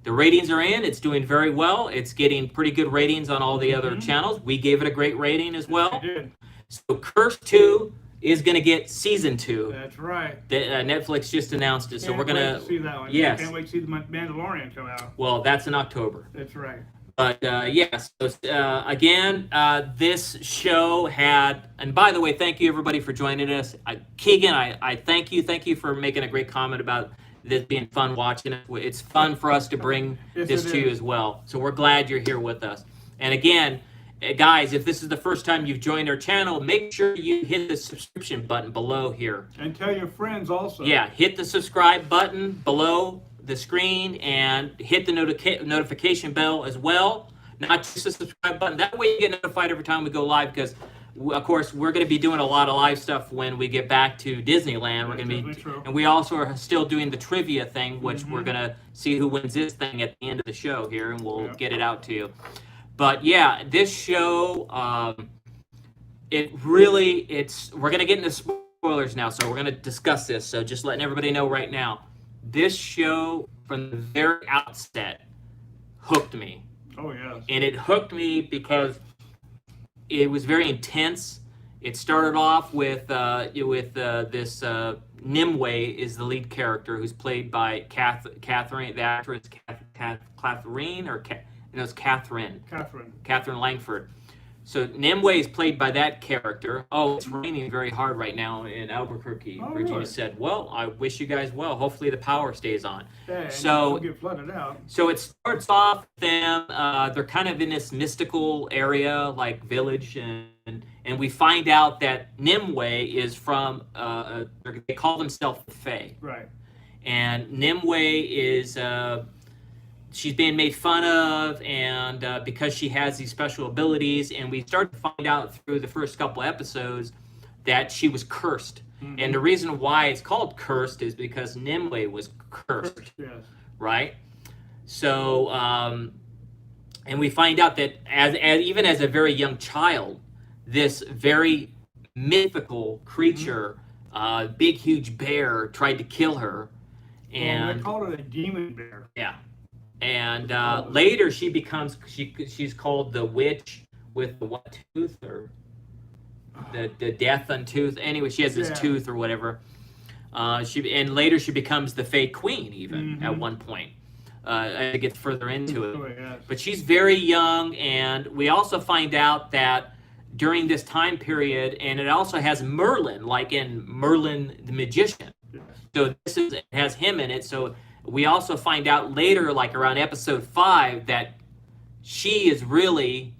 [SPEAKER 1] The ratings are in. It's doing very well. It's getting pretty good ratings on all the other channels. We gave it a great rating as well.
[SPEAKER 2] I did.
[SPEAKER 1] So Cursed 2 is going to get season 2.
[SPEAKER 2] That's right.
[SPEAKER 1] Netflix just announced it, so we're
[SPEAKER 2] Can't wait
[SPEAKER 1] going
[SPEAKER 2] to see that one.
[SPEAKER 1] Yes.
[SPEAKER 2] Can't wait to see the Mandalorian come out.
[SPEAKER 1] Well, that's in October.
[SPEAKER 2] That's right.
[SPEAKER 1] But yes, again, this show had, and by the way, thank you everybody for joining us. Keegan, I thank you for making a great comment about this being fun watching it. It's fun for us to bring
[SPEAKER 2] Yes,
[SPEAKER 1] this
[SPEAKER 2] it
[SPEAKER 1] to you
[SPEAKER 2] is.
[SPEAKER 1] as well. So we're glad you're here with us. And again, guys, if this is the first time you've joined our channel, make sure you hit the subscription button below here.
[SPEAKER 2] And tell your friends also.
[SPEAKER 1] Yeah, hit the subscribe button below the screen and hit the notification bell as well. Not just the subscribe button. That way you get notified every time we go live, because of course we're going to be doing a lot of live stuff when we get back to Disneyland. We're going to be,
[SPEAKER 2] True.
[SPEAKER 1] and we also are still doing the trivia thing, which we're going to see who wins this thing at the end of the show here, and we'll get it out to you. But yeah, this show, we're going to get into spoilers now, so we're going to discuss this. So just letting everybody know right now, this show from the very outset hooked me.
[SPEAKER 2] Oh, yes.
[SPEAKER 1] And it hooked me because it was very intense. It started off with this Nimue is the lead character, who's played by Catherine, the actress Catherine, or it's Catherine Langford. So Nimue is played by that character. Oh, it's raining very hard right now in Albuquerque.
[SPEAKER 2] Oh,
[SPEAKER 1] Virginia
[SPEAKER 2] really?
[SPEAKER 1] said, well, I wish you guys well. Hopefully the power stays on.
[SPEAKER 2] Dang,
[SPEAKER 1] So-
[SPEAKER 2] don't get flooded out.
[SPEAKER 1] So it starts off them, they're kind of in this mystical area, like village, and we find out that Nimue is from, they call themselves the Fae.
[SPEAKER 2] Right.
[SPEAKER 1] And Nimue is, she's being made fun of, and because she has these special abilities, and we start to find out through the first couple episodes that she was cursed. And the reason why it's called Cursed is because Nimue was cursed,
[SPEAKER 2] Yes.
[SPEAKER 1] right? So, and we find out that as even as a very young child, this very mythical creature, big huge bear, tried to kill her,
[SPEAKER 2] Well,
[SPEAKER 1] and
[SPEAKER 2] they called it a demon bear.
[SPEAKER 1] yeah. And later she becomes, she's called the witch with the what tooth, or the death on tooth. Anyway, she has this tooth or whatever. And later she becomes the Fae Queen even at one point. As it gets further into it.
[SPEAKER 2] Oh, yes.
[SPEAKER 1] But she's very young, and we also find out that during this time period, and it also has Merlin, like in Merlin the Magician.
[SPEAKER 2] Yes.
[SPEAKER 1] So it has him in it. So we also find out later, like around episode 5, that she is really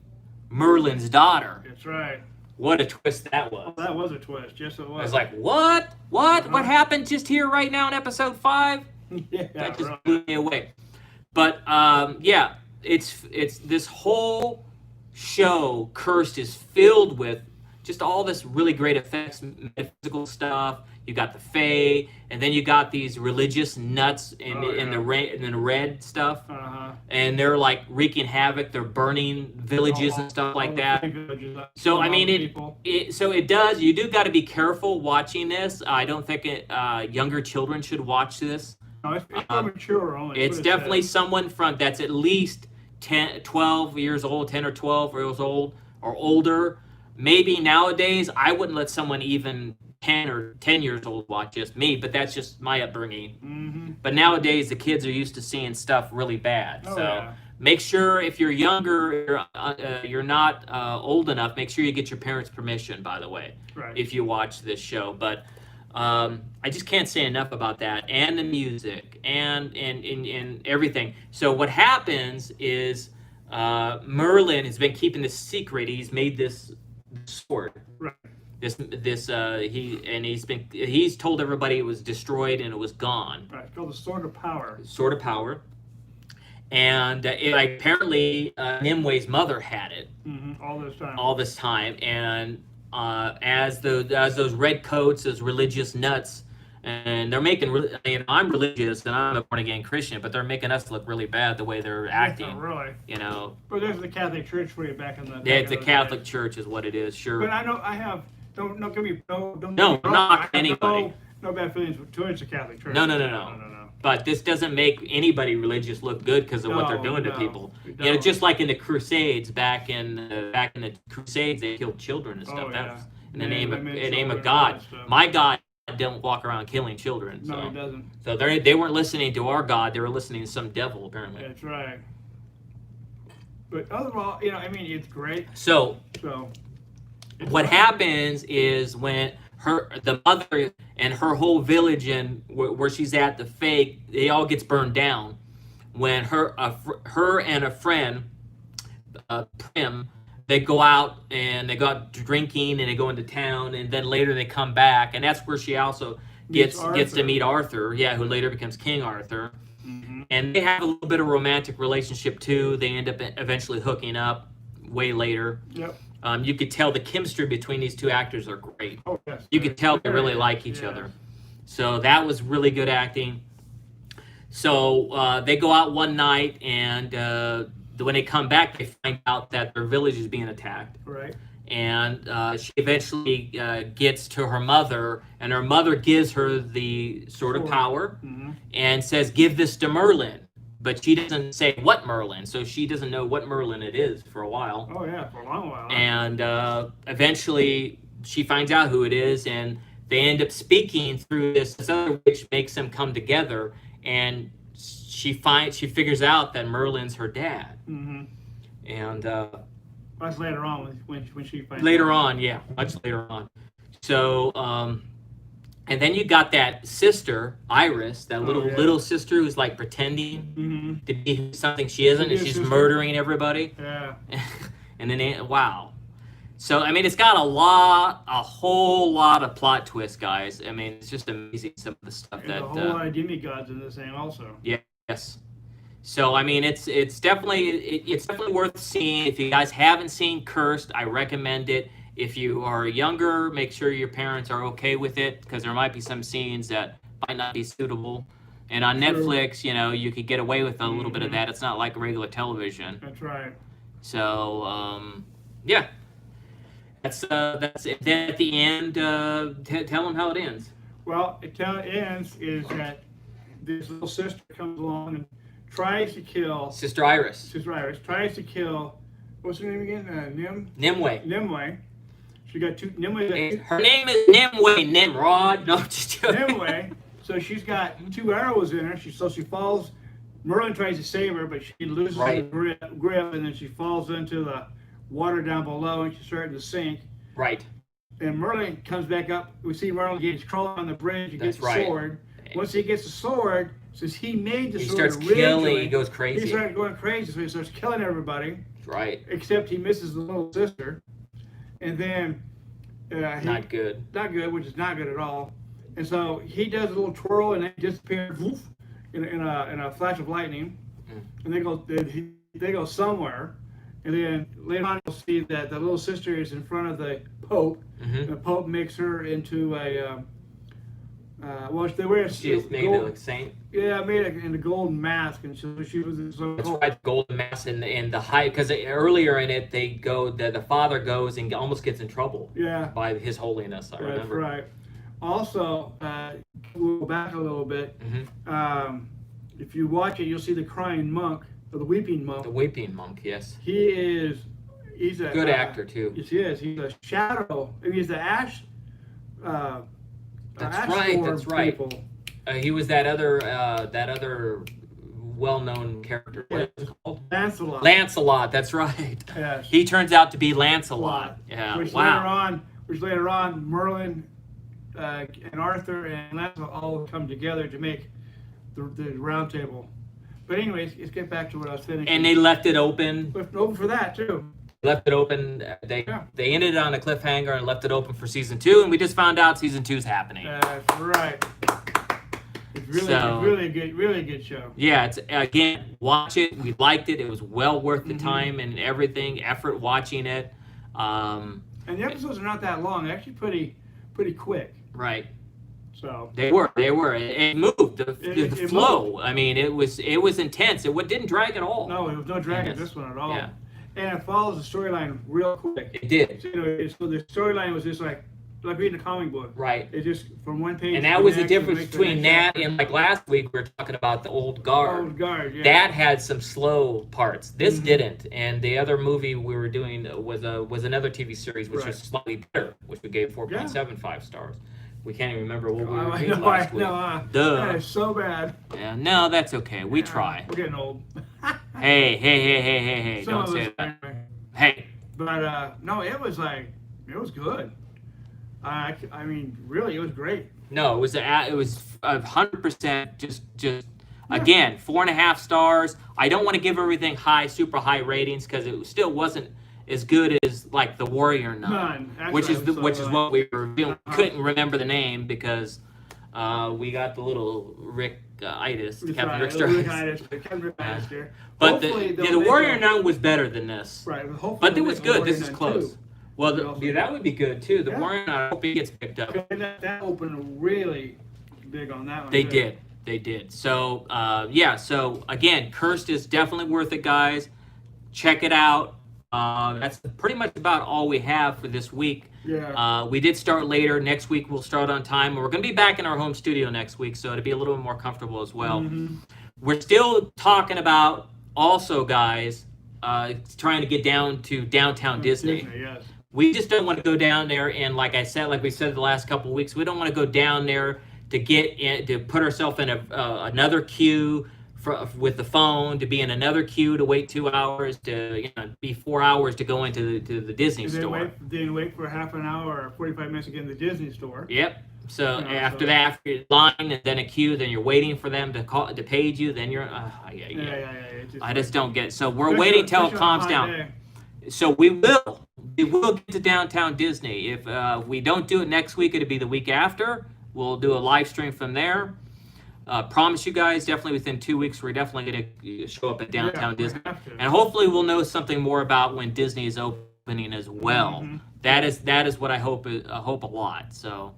[SPEAKER 1] Merlin's daughter.
[SPEAKER 2] That's right.
[SPEAKER 1] What a twist that was.
[SPEAKER 2] That was a twist. Yes, it was.
[SPEAKER 1] I was like, what? What happened just here right now in episode 5?
[SPEAKER 2] yeah,
[SPEAKER 1] That just
[SPEAKER 2] right.
[SPEAKER 1] blew me away. But yeah, it's this whole show, Cursed, is filled with just all this really great effects, metaphysical stuff. You got the Fae, and then you got these religious nuts in the red stuff, and they're like wreaking havoc. They're burning villages and stuff like that. So I mean, it does. You do got to be careful watching this. I don't think younger children should watch this.
[SPEAKER 2] No, it's for mature only.
[SPEAKER 1] It's definitely someone that's at least 10, 12 years old, 10 or 12 years old or older. Maybe nowadays, I wouldn't let someone even 10 or 10 years old watch this, but that's just my upbringing. But nowadays, the kids are used to seeing stuff really bad. Make sure if you're younger, you're not old enough, make sure you get your parents' permission, by the way, if you watch this show. But I just can't say enough about that, and the music, and everything. So what happens is Merlin has been keeping this secret. He's made this sword. He's told everybody it was destroyed and it was gone.
[SPEAKER 2] Right, it's called the Sword of Power.
[SPEAKER 1] Sword of Power. And apparently Nimue's mother had it all this time. And as those red coats, those religious nuts, And they're making, I'm religious and I'm a born again Christian, but they're making us look really bad the way they're acting.
[SPEAKER 2] Yeah, really.
[SPEAKER 1] You know,
[SPEAKER 2] But there's the Catholic Church for you back in the.
[SPEAKER 1] yeah, it's the Catholic Church is what it is, sure.
[SPEAKER 2] But I know I have don't give me don't.
[SPEAKER 1] No,
[SPEAKER 2] wrong.
[SPEAKER 1] not
[SPEAKER 2] I have
[SPEAKER 1] anybody.
[SPEAKER 2] No bad feelings towards the Catholic Church.
[SPEAKER 1] No. But this doesn't make anybody religious look good because of what they're doing to people. You know, just like in the Crusades, back in the Crusades, they killed children and stuff.
[SPEAKER 2] Oh,
[SPEAKER 1] That was in
[SPEAKER 2] Yeah,
[SPEAKER 1] the name of God. My God don't walk around killing children. So.
[SPEAKER 2] No, he doesn't.
[SPEAKER 1] So they weren't listening to our God; they were listening to some devil, apparently.
[SPEAKER 2] That's right. But overall, you know, I mean, it's great.
[SPEAKER 1] So what
[SPEAKER 2] fun.
[SPEAKER 1] happens is when the mother and her whole village and where she's at, the fake, it all gets burned down. When her and a friend, Prim, they go out and they go out drinking and they go into town, and then later they come back, and that's where she also gets to meet Arthur, who later becomes King Arthur.
[SPEAKER 2] Mm-hmm.
[SPEAKER 1] And they have a little bit of romantic relationship too. They end up eventually hooking up way later.
[SPEAKER 2] Yep.
[SPEAKER 1] You could tell the chemistry between these two actors are great.
[SPEAKER 2] Oh, yes.
[SPEAKER 1] You could tell they really like each other. So that was really good acting. So they go out one night, and when they come back, they find out that their village is being attacked.
[SPEAKER 2] Right.
[SPEAKER 1] And she eventually gets to her mother, and her mother gives her the sword of power and says, "Give this to Merlin." But she doesn't say what Merlin, so she doesn't know what Merlin it is for a while.
[SPEAKER 2] Oh, yeah, for a long while.
[SPEAKER 1] And eventually she finds out who it is, and they end up speaking through this other witch makes them come together, and she figures out that Merlin's her dad.
[SPEAKER 2] Mm-hmm.
[SPEAKER 1] And
[SPEAKER 2] that's later on when she finds
[SPEAKER 1] later
[SPEAKER 2] out.
[SPEAKER 1] on, much later on. So and then you got that sister, Iris, that little sister who's like pretending to be something she isn't, and she's murdering everybody.
[SPEAKER 2] Yeah.
[SPEAKER 1] And then, wow. So, I mean, it's got a whole lot of plot twists, guys. I mean, it's just amazing some of the stuff
[SPEAKER 2] There's a whole lot of demigods in this thing also.
[SPEAKER 1] Yes. So, I mean, it's definitely worth seeing. If you guys haven't seen Cursed, I recommend it. If you are younger, make sure your parents are okay with it, because there might be some scenes that might not be suitable. And on Netflix, you know, you could get away with a little bit of that. It's not like regular television.
[SPEAKER 2] That's right.
[SPEAKER 1] So, yeah. That's it. Then at the end, tell them how it ends.
[SPEAKER 2] Well, how it ends is that this little sister comes along and tries to kill
[SPEAKER 1] Sister Iris.
[SPEAKER 2] Tries to kill, what's her name again?
[SPEAKER 1] Nimue.
[SPEAKER 2] Nimue. She got two. Nimue.
[SPEAKER 1] Her name is Nimue. Nimrod. No, just joking.
[SPEAKER 2] Nimue. So she's got two arrows in her. She falls. Merlin tries to save her, but she loses the grip, and then she falls into the water down below, and she's starting to sink.
[SPEAKER 1] Right.
[SPEAKER 2] And Merlin comes back up. We see Merlin he's crawling on the bridge. He gets the sword. Once he gets the sword, since he made the sword
[SPEAKER 1] starts killing. He goes crazy.
[SPEAKER 2] He starts going crazy, so he starts killing everybody.
[SPEAKER 1] Right.
[SPEAKER 2] Except he misses the little sister. And then
[SPEAKER 1] not good,
[SPEAKER 2] which is not good at all. And so he does a little twirl and then disappears in a flash of lightning. And they go somewhere. And then later on you'll see that the little sister is in front of the Pope. And the Pope makes her into a they wear a
[SPEAKER 1] she is made a saint.
[SPEAKER 2] Yeah, made it in a golden mask, and she was in some.
[SPEAKER 1] That's right, the golden mask and the high, because earlier in it the father goes and almost gets in trouble.
[SPEAKER 2] Yeah.
[SPEAKER 1] By His Holiness, I remember.
[SPEAKER 2] That's right. Also, we'll go back a little bit. If you watch it, you'll see the crying monk, or the weeping monk.
[SPEAKER 1] The weeping monk, yes.
[SPEAKER 2] He's a
[SPEAKER 1] good actor too.
[SPEAKER 2] Yes, he is. He's a shadow. I mean, he's the ash.
[SPEAKER 1] That's right.
[SPEAKER 2] People.
[SPEAKER 1] He was that other well-known character. What is it called?
[SPEAKER 2] Lancelot.
[SPEAKER 1] Lancelot. That's right.
[SPEAKER 2] Yes.
[SPEAKER 1] He turns out to be Lancelot. Yeah.
[SPEAKER 2] Which later on, Merlin and Arthur and Lancelot all come together to make the round table. But anyways, let's get back to what I was finishing.
[SPEAKER 1] And they left it open.
[SPEAKER 2] Left it open for that too.
[SPEAKER 1] Left it open. They ended it on a cliffhanger and left it open for season 2, and we just found out season 2 is happening.
[SPEAKER 2] That's right. It's really good show.
[SPEAKER 1] Yeah, it's again, watch it. We liked it. It was well worth the time and everything, effort watching it.
[SPEAKER 2] And the episodes are not that long. They're actually pretty quick.
[SPEAKER 1] Right.
[SPEAKER 2] So
[SPEAKER 1] They were. It moved the
[SPEAKER 2] it
[SPEAKER 1] flow.
[SPEAKER 2] moved.
[SPEAKER 1] I mean, it was intense. It didn't drag at all.
[SPEAKER 2] No, there was no drag in
[SPEAKER 1] Yes.
[SPEAKER 2] this one at all.
[SPEAKER 1] Yeah.
[SPEAKER 2] And it follows the storyline real quick.
[SPEAKER 1] It did.
[SPEAKER 2] So, so the storyline was just like reading a comic book.
[SPEAKER 1] Right.
[SPEAKER 2] It just from one page.
[SPEAKER 1] And
[SPEAKER 2] to
[SPEAKER 1] that was the
[SPEAKER 2] next,
[SPEAKER 1] difference
[SPEAKER 2] next,
[SPEAKER 1] between
[SPEAKER 2] next
[SPEAKER 1] that
[SPEAKER 2] chapter.
[SPEAKER 1] and like last week we were talking about the old guard.
[SPEAKER 2] Old Guard, yeah.
[SPEAKER 1] That had some slow parts. This
[SPEAKER 2] Mhm.
[SPEAKER 1] didn't. And the other movie we were doing was another TV series which
[SPEAKER 2] Right.
[SPEAKER 1] was slightly better, which we gave 4.75 stars. We can't even remember what we were
[SPEAKER 2] I
[SPEAKER 1] doing
[SPEAKER 2] know,
[SPEAKER 1] last week. Duh.
[SPEAKER 2] That is so bad.
[SPEAKER 1] Yeah, no, that's okay. We
[SPEAKER 2] Yeah,
[SPEAKER 1] try.
[SPEAKER 2] We're getting old.
[SPEAKER 1] Hey,
[SPEAKER 2] Some
[SPEAKER 1] don't
[SPEAKER 2] of
[SPEAKER 1] say
[SPEAKER 2] us,
[SPEAKER 1] that.
[SPEAKER 2] anyway.
[SPEAKER 1] Hey.
[SPEAKER 2] But no, it was good. I mean, really, it was great.
[SPEAKER 1] No, it was 100% just again 4.5 stars. I don't want to give everything super high ratings because it still wasn't as good as like the Warrior Nun,
[SPEAKER 2] None.
[SPEAKER 1] which is
[SPEAKER 2] Actually,
[SPEAKER 1] which is what we were doing.
[SPEAKER 2] Uh-huh.
[SPEAKER 1] Couldn't remember the name because we got the little Rick itis, Captain Rick Star. But the Warrior Nun was better than this.
[SPEAKER 2] Right,
[SPEAKER 1] But it was good. This is close. Well,
[SPEAKER 2] Also-
[SPEAKER 1] that would be good too. The
[SPEAKER 2] Yeah.
[SPEAKER 1] Warrior Nun, I hope he gets picked up.
[SPEAKER 2] That opened really big on that one.
[SPEAKER 1] They
[SPEAKER 2] too.
[SPEAKER 1] did. So, yeah. So again, Cursed is definitely worth it, guys. Check it out. That's pretty much about all we have for this week.
[SPEAKER 2] Yeah.
[SPEAKER 1] We did start later. Next week we'll start on time. We're going to be back in our home studio next week, so it'll be a little bit more comfortable as well.
[SPEAKER 2] Mhm.
[SPEAKER 1] We're still talking about also, guys, trying to get down to downtown Disney.
[SPEAKER 2] Yes.
[SPEAKER 1] We just don't want to go down there and, like we said the last couple of weeks, we don't want to go down there to to put ourselves in another queue with the phone, to be in another queue to wait 2 hours, to be 4 hours to go into the Disney store.
[SPEAKER 2] Then wait for half an hour or 45 minutes to get in the Disney store.
[SPEAKER 1] Yep. So after
[SPEAKER 2] so-
[SPEAKER 1] that, after your line and then a queue, then you're waiting for them to page you. Then you're
[SPEAKER 2] Yeah.
[SPEAKER 1] I just don't get. So we're
[SPEAKER 2] Especially-
[SPEAKER 1] waiting till it
[SPEAKER 2] especially on a
[SPEAKER 1] calms
[SPEAKER 2] hot
[SPEAKER 1] down.
[SPEAKER 2] day.
[SPEAKER 1] So we will get to downtown Disney. If we don't do it next week, it'll be the week after. We'll do a live stream from there. Promise you guys, definitely within 2 weeks, we're definitely going to show up at downtown
[SPEAKER 2] we
[SPEAKER 1] Disney,
[SPEAKER 2] have to.
[SPEAKER 1] and hopefully we'll know something more about when Disney is opening as well.
[SPEAKER 2] Mhm.
[SPEAKER 1] That is what I hope a lot. So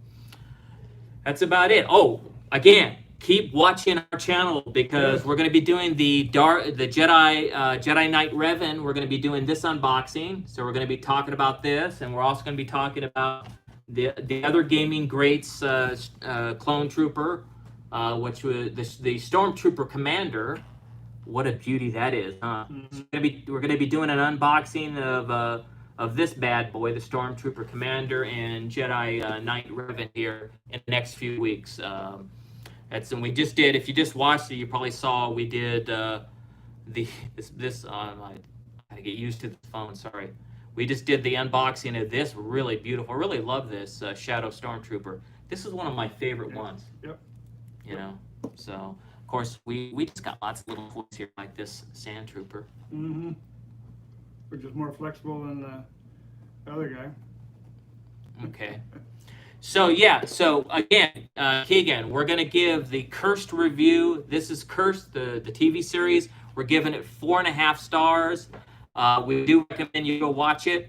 [SPEAKER 1] that's about it. Oh, again, keep watching our channel because we're going to be doing the Jedi Knight Revan. We're going to be doing this unboxing, so we're going to be talking about this, and we're also going to be talking about the other gaming greats, Clone Trooper, which was the Stormtrooper Commander. What a beauty that is, huh?
[SPEAKER 2] Mhm.
[SPEAKER 1] So we're going to be doing an unboxing of this bad boy, the Stormtrooper Commander and Jedi Knight Revan here in the next few weeks. And we just did. If you just watched it, you probably saw we did I get used to the phone. Sorry. We just did the unboxing of this really beautiful. I really love this Shadow Stormtrooper. This is one of my favorite ones.
[SPEAKER 2] Yep.
[SPEAKER 1] So of course we just got lots of little toys here like this Sand Trooper.
[SPEAKER 2] Mm-hmm. Which is more flexible than the other guy.
[SPEAKER 1] Okay. So yeah, so again, Keegan, we're gonna give the Cursed review. This is Cursed, the TV series. We're giving it 4.5 stars. We do recommend you go watch it.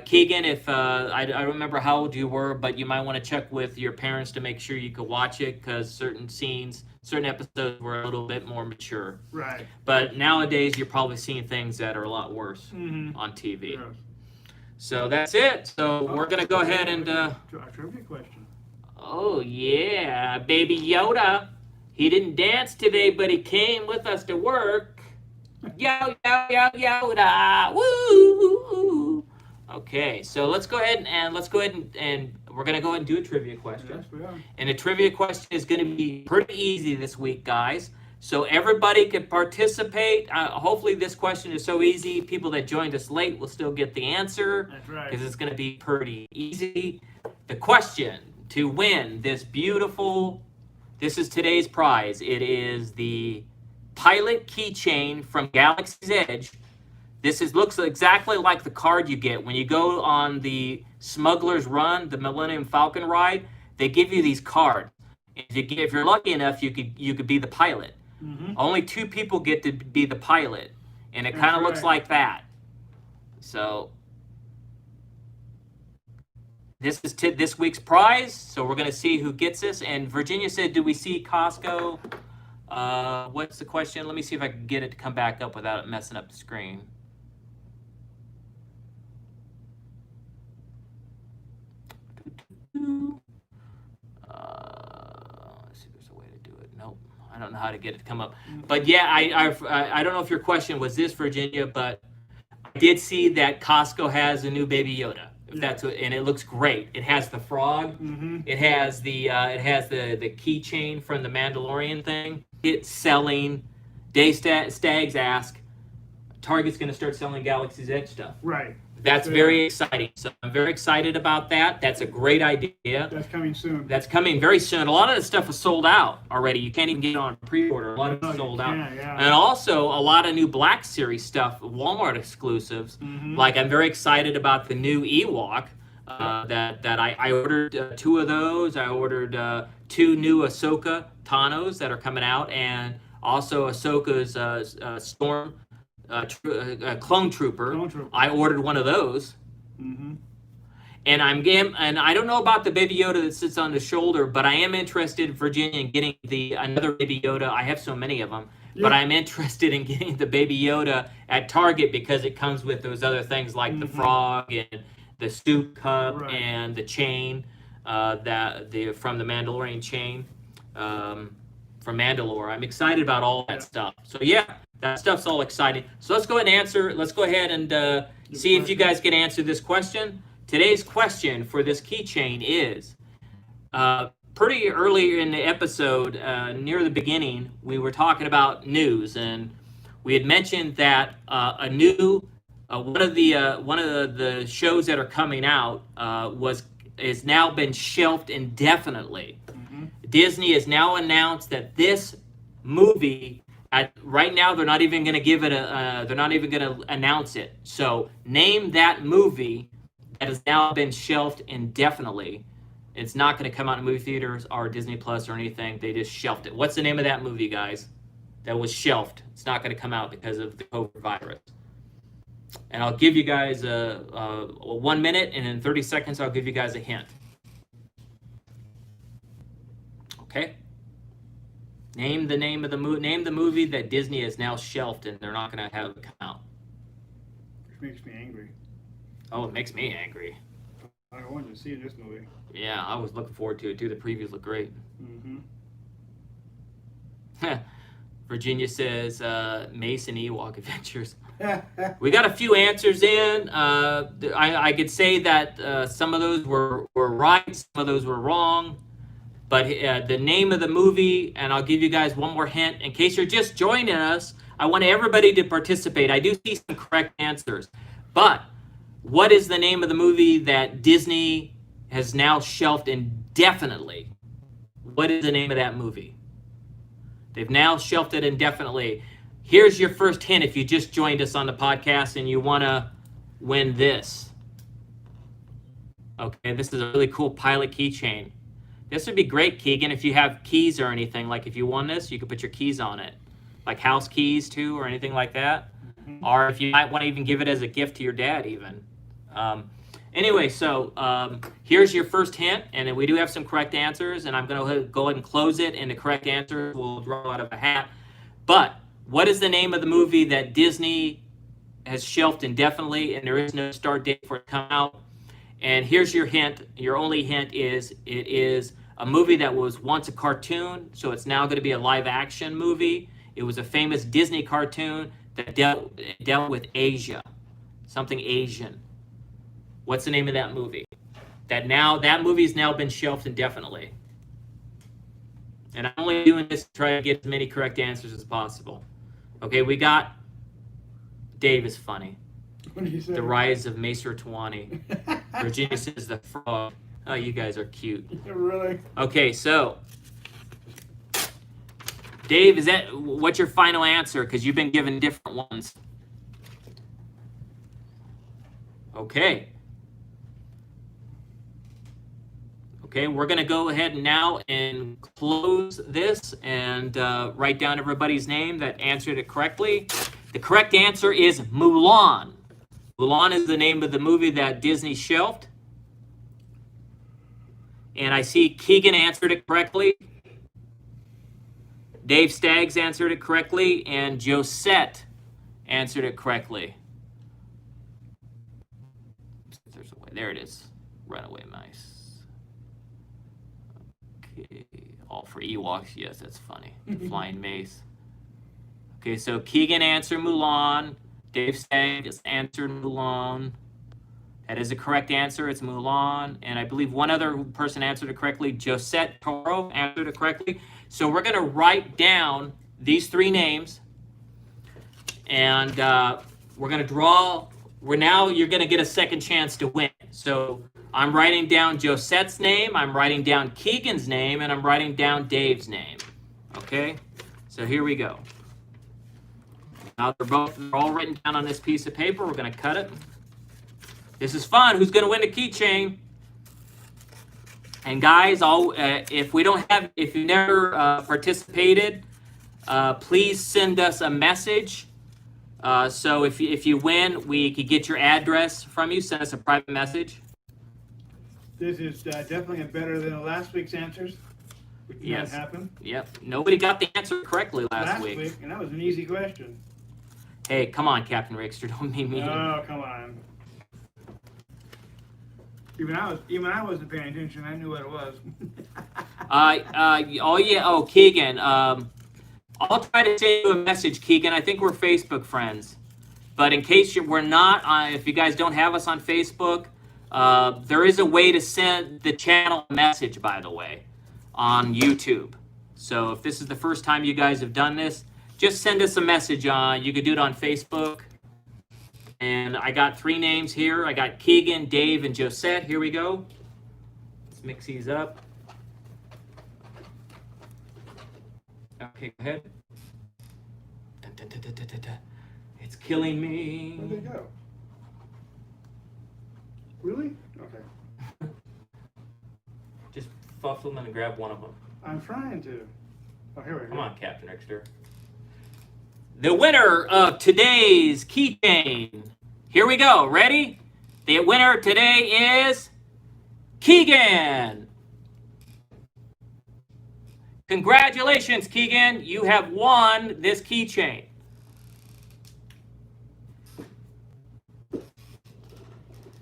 [SPEAKER 1] Keegan, if I don't remember how old you were, but you might want to check with your parents to make sure you could watch it because certain episodes were a little bit more mature.
[SPEAKER 2] Right.
[SPEAKER 1] But nowadays, you're probably seeing things that are a lot worse
[SPEAKER 2] Mm-hmm.
[SPEAKER 1] on TV.
[SPEAKER 2] Yes.
[SPEAKER 1] So that's it. So we're gonna go ahead and.
[SPEAKER 2] To our trivia question.
[SPEAKER 1] Oh yeah, baby Yoda. He didn't dance today, but he came with us to work. Yoda. Woo! Okay, so let's go ahead and we're gonna go ahead and do a trivia question.
[SPEAKER 2] Yes, we are.
[SPEAKER 1] And the trivia question is gonna be pretty easy this week, guys. So everybody can participate. Hopefully this question is so easy, people that joined us late will still get the answer.
[SPEAKER 2] That's right.
[SPEAKER 1] Because it's going to be pretty easy. The question to win this is today's prize. It is the pilot keychain from Galaxy's Edge. This looks exactly like the card you get when you go on the Smuggler's Run, the Millennium Falcon ride. They give you these cards. If you're lucky enough, you could be the pilot.
[SPEAKER 2] Mm-hmm.
[SPEAKER 1] Only 2 people get to be the pilot, and it
[SPEAKER 2] That's
[SPEAKER 1] kind of looks
[SPEAKER 2] right.
[SPEAKER 1] like that. So This is this week's prize, so we're going to see who gets this. And Virginia said, do we see Costco? What's the question? Let me see if I can get it to come back up without it messing up the screen. Let's see if there's a way to do it. Nope, I don't know how to get it to come up. But yeah, I don't know if your question was this, Virginia, but I did see that Costco has a new Baby Yoda. If that's what, and it looks great. It has the frog.
[SPEAKER 2] Mm-hmm.
[SPEAKER 1] It has the keychain from the Mandalorian thing. It's selling. Stags ask, Target's going to start selling Galaxy's Edge stuff.
[SPEAKER 2] Right.
[SPEAKER 1] That's very exciting. So I'm very excited about that. That's a great idea.
[SPEAKER 2] That's coming soon.
[SPEAKER 1] That's coming very soon. A lot of the stuff is sold out already. You can't even get it on pre-order. A lot of it's sold out.
[SPEAKER 2] Yeah.
[SPEAKER 1] And also a lot of new Black Series stuff, Walmart exclusives.
[SPEAKER 2] Mm-hmm.
[SPEAKER 1] Like I'm very excited about the new Ewok that I ordered 2 of those. I ordered 2 new Ahsoka Tanos that are coming out, and also Ahsoka's Clone Trooper. I ordered one of those.
[SPEAKER 2] Mm-hmm.
[SPEAKER 1] And and I don't know about the Baby Yoda that sits on the shoulder, but I am interested, Virginia, in getting another Baby Yoda. I have so many of them, but I'm interested in getting the Baby Yoda at Target because it comes with those other things like the frog and the soup cup and the chain from the Mandalorian chain from Mandalore. I'm excited about all that stuff. So yeah, that stuff's all exciting. So let's go ahead and answer. Let's go ahead and see if you guys can answer this question. Today's question for this keychain is, pretty early in the episode, near the beginning, we were talking about news, and we had mentioned that a new one of the shows that are coming out has now been shelved indefinitely. Mm-hmm. Disney has now announced that this movie, right now, they're not even going to give it they're not even going to announce it. So name that movie that has now been shelved indefinitely. It's not going to come out in movie theaters or Disney Plus or anything. They just shelved it. What's the name of that movie, guys? That was shelved. It's not going to come out because of the COVID virus. And I'll give you guys 1 minute, and in 30 seconds, I'll give you guys a hint. Okay? Name the name of the movie. Name the movie that Disney has now shelved, and they're not going to have it come out.
[SPEAKER 2] Which makes me angry.
[SPEAKER 1] Oh, it makes me angry.
[SPEAKER 2] I wanted to see this movie.
[SPEAKER 1] Yeah, I was looking forward to it too. The previews look great.
[SPEAKER 2] Mm-hmm.
[SPEAKER 1] Virginia says Mace and Ewok Adventures. We got a few answers in. I could say that some of those were right, some of those were wrong. But the name of the movie, and I'll give you guys one more hint. In case you're just joining us, I want everybody to participate. I do see some correct answers. But what is the name of the movie that Disney has now shelved indefinitely? What is the name of that movie? They've now shelved it indefinitely. Here's your first hint if you just joined us on the podcast and you want to win this. Okay, this is a really cool pilot keychain. This would be great, Keegan, if you have keys or anything. Like if you won this, you could put your keys on it. Like house keys too, or anything like that. Mm-hmm. Or if you might want to even give it as a gift to your dad even. Anyway, so here's your first hint, and we do have some correct answers, and I'm going to go ahead and close it, and the correct answer will draw out of a hat. But what is the name of the movie that Disney has shelved indefinitely, and there is no start date for it to come out? And here's your hint. Your only hint is it is a movie that was once a cartoon, so it's now going to be a live-action movie. It was a famous Disney cartoon that dealt with Asia, something Asian. What's the name of that movie? That movie's now been shelved indefinitely. And I'm only doing this to try to get as many correct answers as possible. Okay, we got Dave is funny.
[SPEAKER 2] What did you say?
[SPEAKER 1] The Rise of Macer Tuani. Virginia says the frog. Oh, you guys are cute.
[SPEAKER 2] Really?
[SPEAKER 1] Okay, so Dave, what's your final answer? Because you've been given different ones. Okay. Okay, we're going to go ahead now and close this and write down everybody's name that answered it correctly. The correct answer is Mulan. Mulan is the name of the movie that Disney shelved. And I see Keegan answered it correctly. Dave Staggs answered it correctly. And Josette answered it correctly. There's a way. There it is. Runaway mice. Okay. All for Ewoks. Yes, that's funny. Flying mace. Okay, so Keegan answered Mulan. Dave Staggs answered Mulan. That is a correct answer. It's Mulan. And I believe one other person answered it correctly. Josette Toro answered it correctly. So we're going to write down these 3 names. And we're going to draw. Now you're going to get a second chance to win. So I'm writing down Josette's name. I'm writing down Keegan's name. And I'm writing down Dave's name. Okay? So here we go. Now they're all written down on this piece of paper. We're going to cut it. This is fun. Who's going to win the keychain? And guys, if you never participated, please send us a message. So if you win, we could get your address from you. Send us a private message.
[SPEAKER 2] This is definitely better than last week's answers. Which
[SPEAKER 1] Yes.
[SPEAKER 2] happened.
[SPEAKER 1] Yep. Nobody got the answer correctly last week.
[SPEAKER 2] And that was an easy question.
[SPEAKER 1] Hey, come on, Captain Rickster. Don't be mean.
[SPEAKER 2] Oh, come on. Even I wasn't paying attention. I knew what it was.
[SPEAKER 1] Oh yeah. Oh, Keegan. I'll try to send you a message, Keegan. I think we're Facebook friends. But in case we're not, if you guys don't have us on Facebook, there is a way to send the channel a message, by the way, on YouTube. So if this is the first time you guys have done this, just send us a message. You could do it on Facebook. And I got 3 names here. I got Keegan, Dave, and Josette. Here we go. Let's mix these up. Okay, go ahead. Dun, dun, dun, dun, dun, dun, dun. It's killing me.
[SPEAKER 2] Where'd they go? Really? Okay.
[SPEAKER 1] Just fluff them and grab one of them.
[SPEAKER 2] I'm trying to. Oh, here we go.
[SPEAKER 1] Come on, Captain Exter. The winner of today's keychain. Here we go. Ready? The winner today is Keegan. Congratulations, Keegan. You have won this keychain.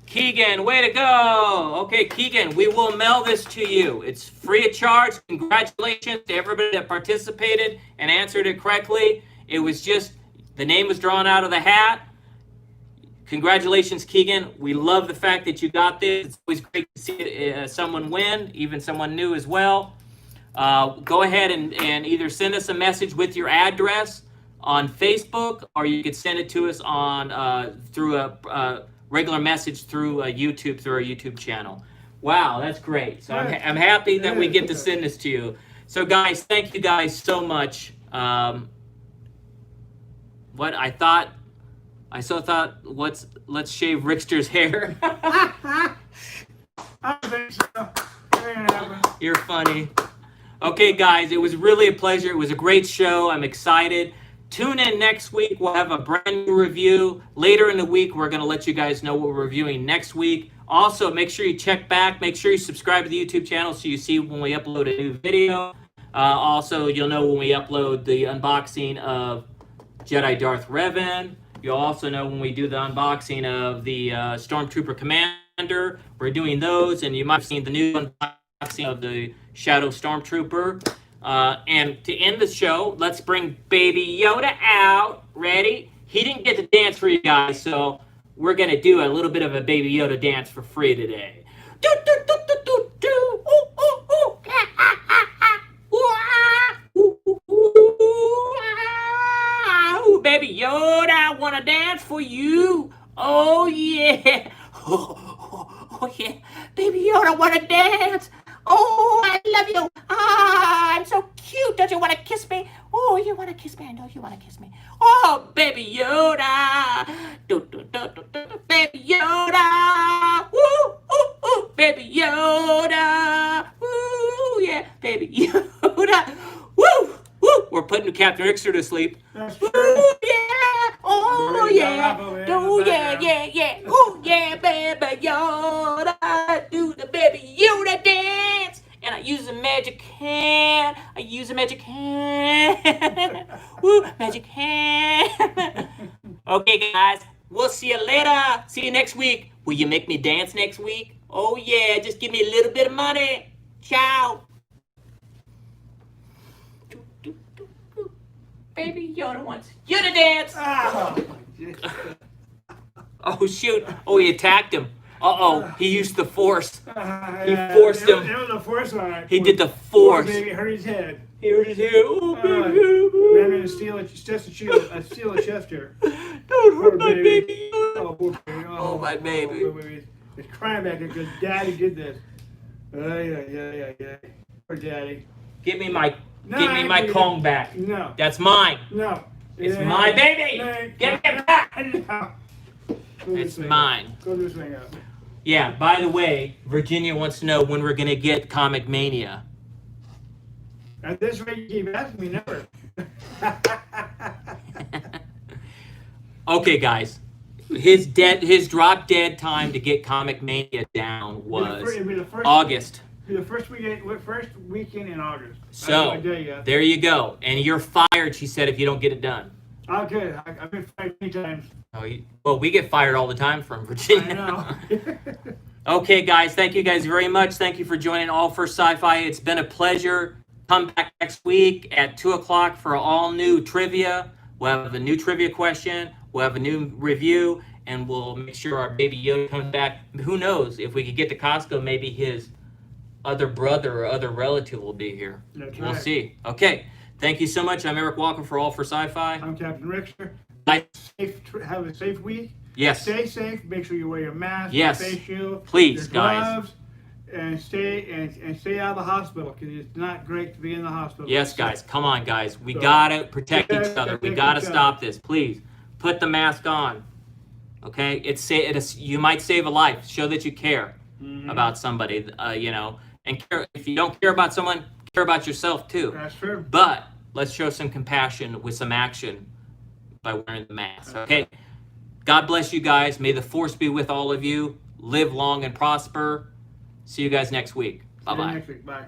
[SPEAKER 1] Keegan, way to go. Okay, Keegan, we will mail this to you. It's free of charge. Congratulations to everybody that participated and answered it correctly. It was just, the name was drawn out of the hat. Congratulations, Keegan. We love the fact that you got this. It's always great to see someone win, even someone new as well. Go ahead and either send us a message with your address on Facebook, or you could send it to us on through a regular message through YouTube, through our YouTube channel. Wow, that's great. So I'm happy that we get to send this to you. So guys, thank you guys so much. Let's shave Rickster's hair.
[SPEAKER 2] I think so.
[SPEAKER 1] You're funny. Okay, guys, it was really a pleasure. It was a great show. I'm excited. Tune in next week. We'll have a brand new review. Later in the week, we're going to let you guys know what we're reviewing next week. Also, make sure you check back. Make sure you subscribe to the YouTube channel so you see when we upload a new video. Also, you'll know when we upload the unboxing of Jedi Darth Revan. You'll also know when we do the unboxing of the Stormtrooper Commander. We're doing those, and you might have seen the new unboxing of the Shadow Stormtrooper. And to end the show, let's bring Baby Yoda out. Ready? He didn't get to dance for you guys, so we're going to do a little bit of a Baby Yoda dance for free today. Do, do, do, do, do, do. Ooh, ooh, ooh. Ah, ah, ah, ah. Ooh, ah. Ooh, ooh, ooh, ah. Ooh, Baby Yoda, I want to dance for you. Oh, yeah. Oh, yeah. Baby Yoda, I want to dance. Oh, I love you. Ah, I'm so cute. Don't you want to kiss me? Oh, you want to kiss me? I know you want to kiss me. Oh, Baby Yoda. Do, do, do, do, do, do. Baby Yoda. Woo, ooh, ooh. Baby Yoda. Woo, yeah. Baby Yoda. Woo, woo. We're putting Captain Rickster to sleep.
[SPEAKER 2] That's
[SPEAKER 1] Woo,
[SPEAKER 2] true.
[SPEAKER 1] yeah. Oh, yeah. Oh, yeah, yeah, yeah. Oh, yeah, Baby Yoda. Do the Baby Yoda dance. magic hand. I use a magic hand. Woo, magic hand. Okay, guys. We'll see you later. See you next week. Will you make me dance next week? Oh, yeah. Just give me a little bit of money. Ciao. Baby Yoda wants you to dance. Oh, shoot. Oh, he attacked him. Uh-oh. He used the force. He forced him.
[SPEAKER 2] That was a force on it.
[SPEAKER 1] He did the
[SPEAKER 2] Poor
[SPEAKER 1] force.
[SPEAKER 2] baby, hurt his head.
[SPEAKER 1] He hurt his head. Oh,
[SPEAKER 2] Man,
[SPEAKER 1] baby.
[SPEAKER 2] to steal a chest here.
[SPEAKER 1] Don't
[SPEAKER 2] Poor
[SPEAKER 1] hurt my
[SPEAKER 2] baby.
[SPEAKER 1] baby.
[SPEAKER 2] Oh, poor baby.
[SPEAKER 1] Oh, my baby.
[SPEAKER 2] He's crying back there because Daddy did this. Yeah. Poor Daddy.
[SPEAKER 1] Give me my
[SPEAKER 2] No,
[SPEAKER 1] give me
[SPEAKER 2] I
[SPEAKER 1] my
[SPEAKER 2] agree.
[SPEAKER 1] Kong back.
[SPEAKER 2] No.
[SPEAKER 1] That's mine.
[SPEAKER 2] No.
[SPEAKER 1] It's my baby. Give it back. It's mine.
[SPEAKER 2] Go this thing up.
[SPEAKER 1] Yeah, by the way, Virginia wants to know when we're going to get Comic Mania.
[SPEAKER 2] At this rate, you keep asking me never.
[SPEAKER 1] Okay, guys. His drop dead time to get Comic Mania down was
[SPEAKER 2] It'll be the first,
[SPEAKER 1] August.
[SPEAKER 2] it'll be the first weekend in August.
[SPEAKER 1] So,
[SPEAKER 2] I dare you.
[SPEAKER 1] there you go. And you're fired, she said, if you don't get it done.
[SPEAKER 2] Okay, I've been fired many times.
[SPEAKER 1] Oh, well, we get fired all the time from
[SPEAKER 2] I
[SPEAKER 1] Virginia.
[SPEAKER 2] know.
[SPEAKER 1] Okay, guys, thank you guys very much. Thank you for joining All for Sci-Fi. It's been a pleasure. Come back next week at 2 o'clock for all new trivia. We'll have a new trivia question. We'll have a new review, and we'll make sure our baby Yoda comes back. Who knows? If we could get to Costco, maybe his other brother or other relative will be here.
[SPEAKER 2] That's
[SPEAKER 1] We'll
[SPEAKER 2] right.
[SPEAKER 1] see. Okay, thank you so much. I'm Eric Walker for All for Sci-Fi.
[SPEAKER 2] I'm Captain Richter.
[SPEAKER 1] Bye.
[SPEAKER 2] Have a safe week.
[SPEAKER 1] Yes.
[SPEAKER 2] Stay safe. Make sure you wear your mask,
[SPEAKER 1] Yes.
[SPEAKER 2] your face shield,
[SPEAKER 1] Please,
[SPEAKER 2] your
[SPEAKER 1] guys.
[SPEAKER 2] gloves, and stay out of the hospital because it's not great to be in the hospital.
[SPEAKER 1] Yes, guys. Come on, guys. We
[SPEAKER 2] So,
[SPEAKER 1] gotta protect
[SPEAKER 2] yeah,
[SPEAKER 1] each other. We
[SPEAKER 2] protect
[SPEAKER 1] gotta
[SPEAKER 2] each
[SPEAKER 1] stop this. Please put the mask on. Okay, you might save a life. Show that you care about somebody. And if you don't care about someone, care about yourself too.
[SPEAKER 2] That's true.
[SPEAKER 1] But let's show some compassion with some action by wearing the mask. Okay. God bless you guys. May the force be with all of you. Live long and prosper. See you guys next week.
[SPEAKER 2] See you
[SPEAKER 1] Bye-bye.
[SPEAKER 2] next week. Bye.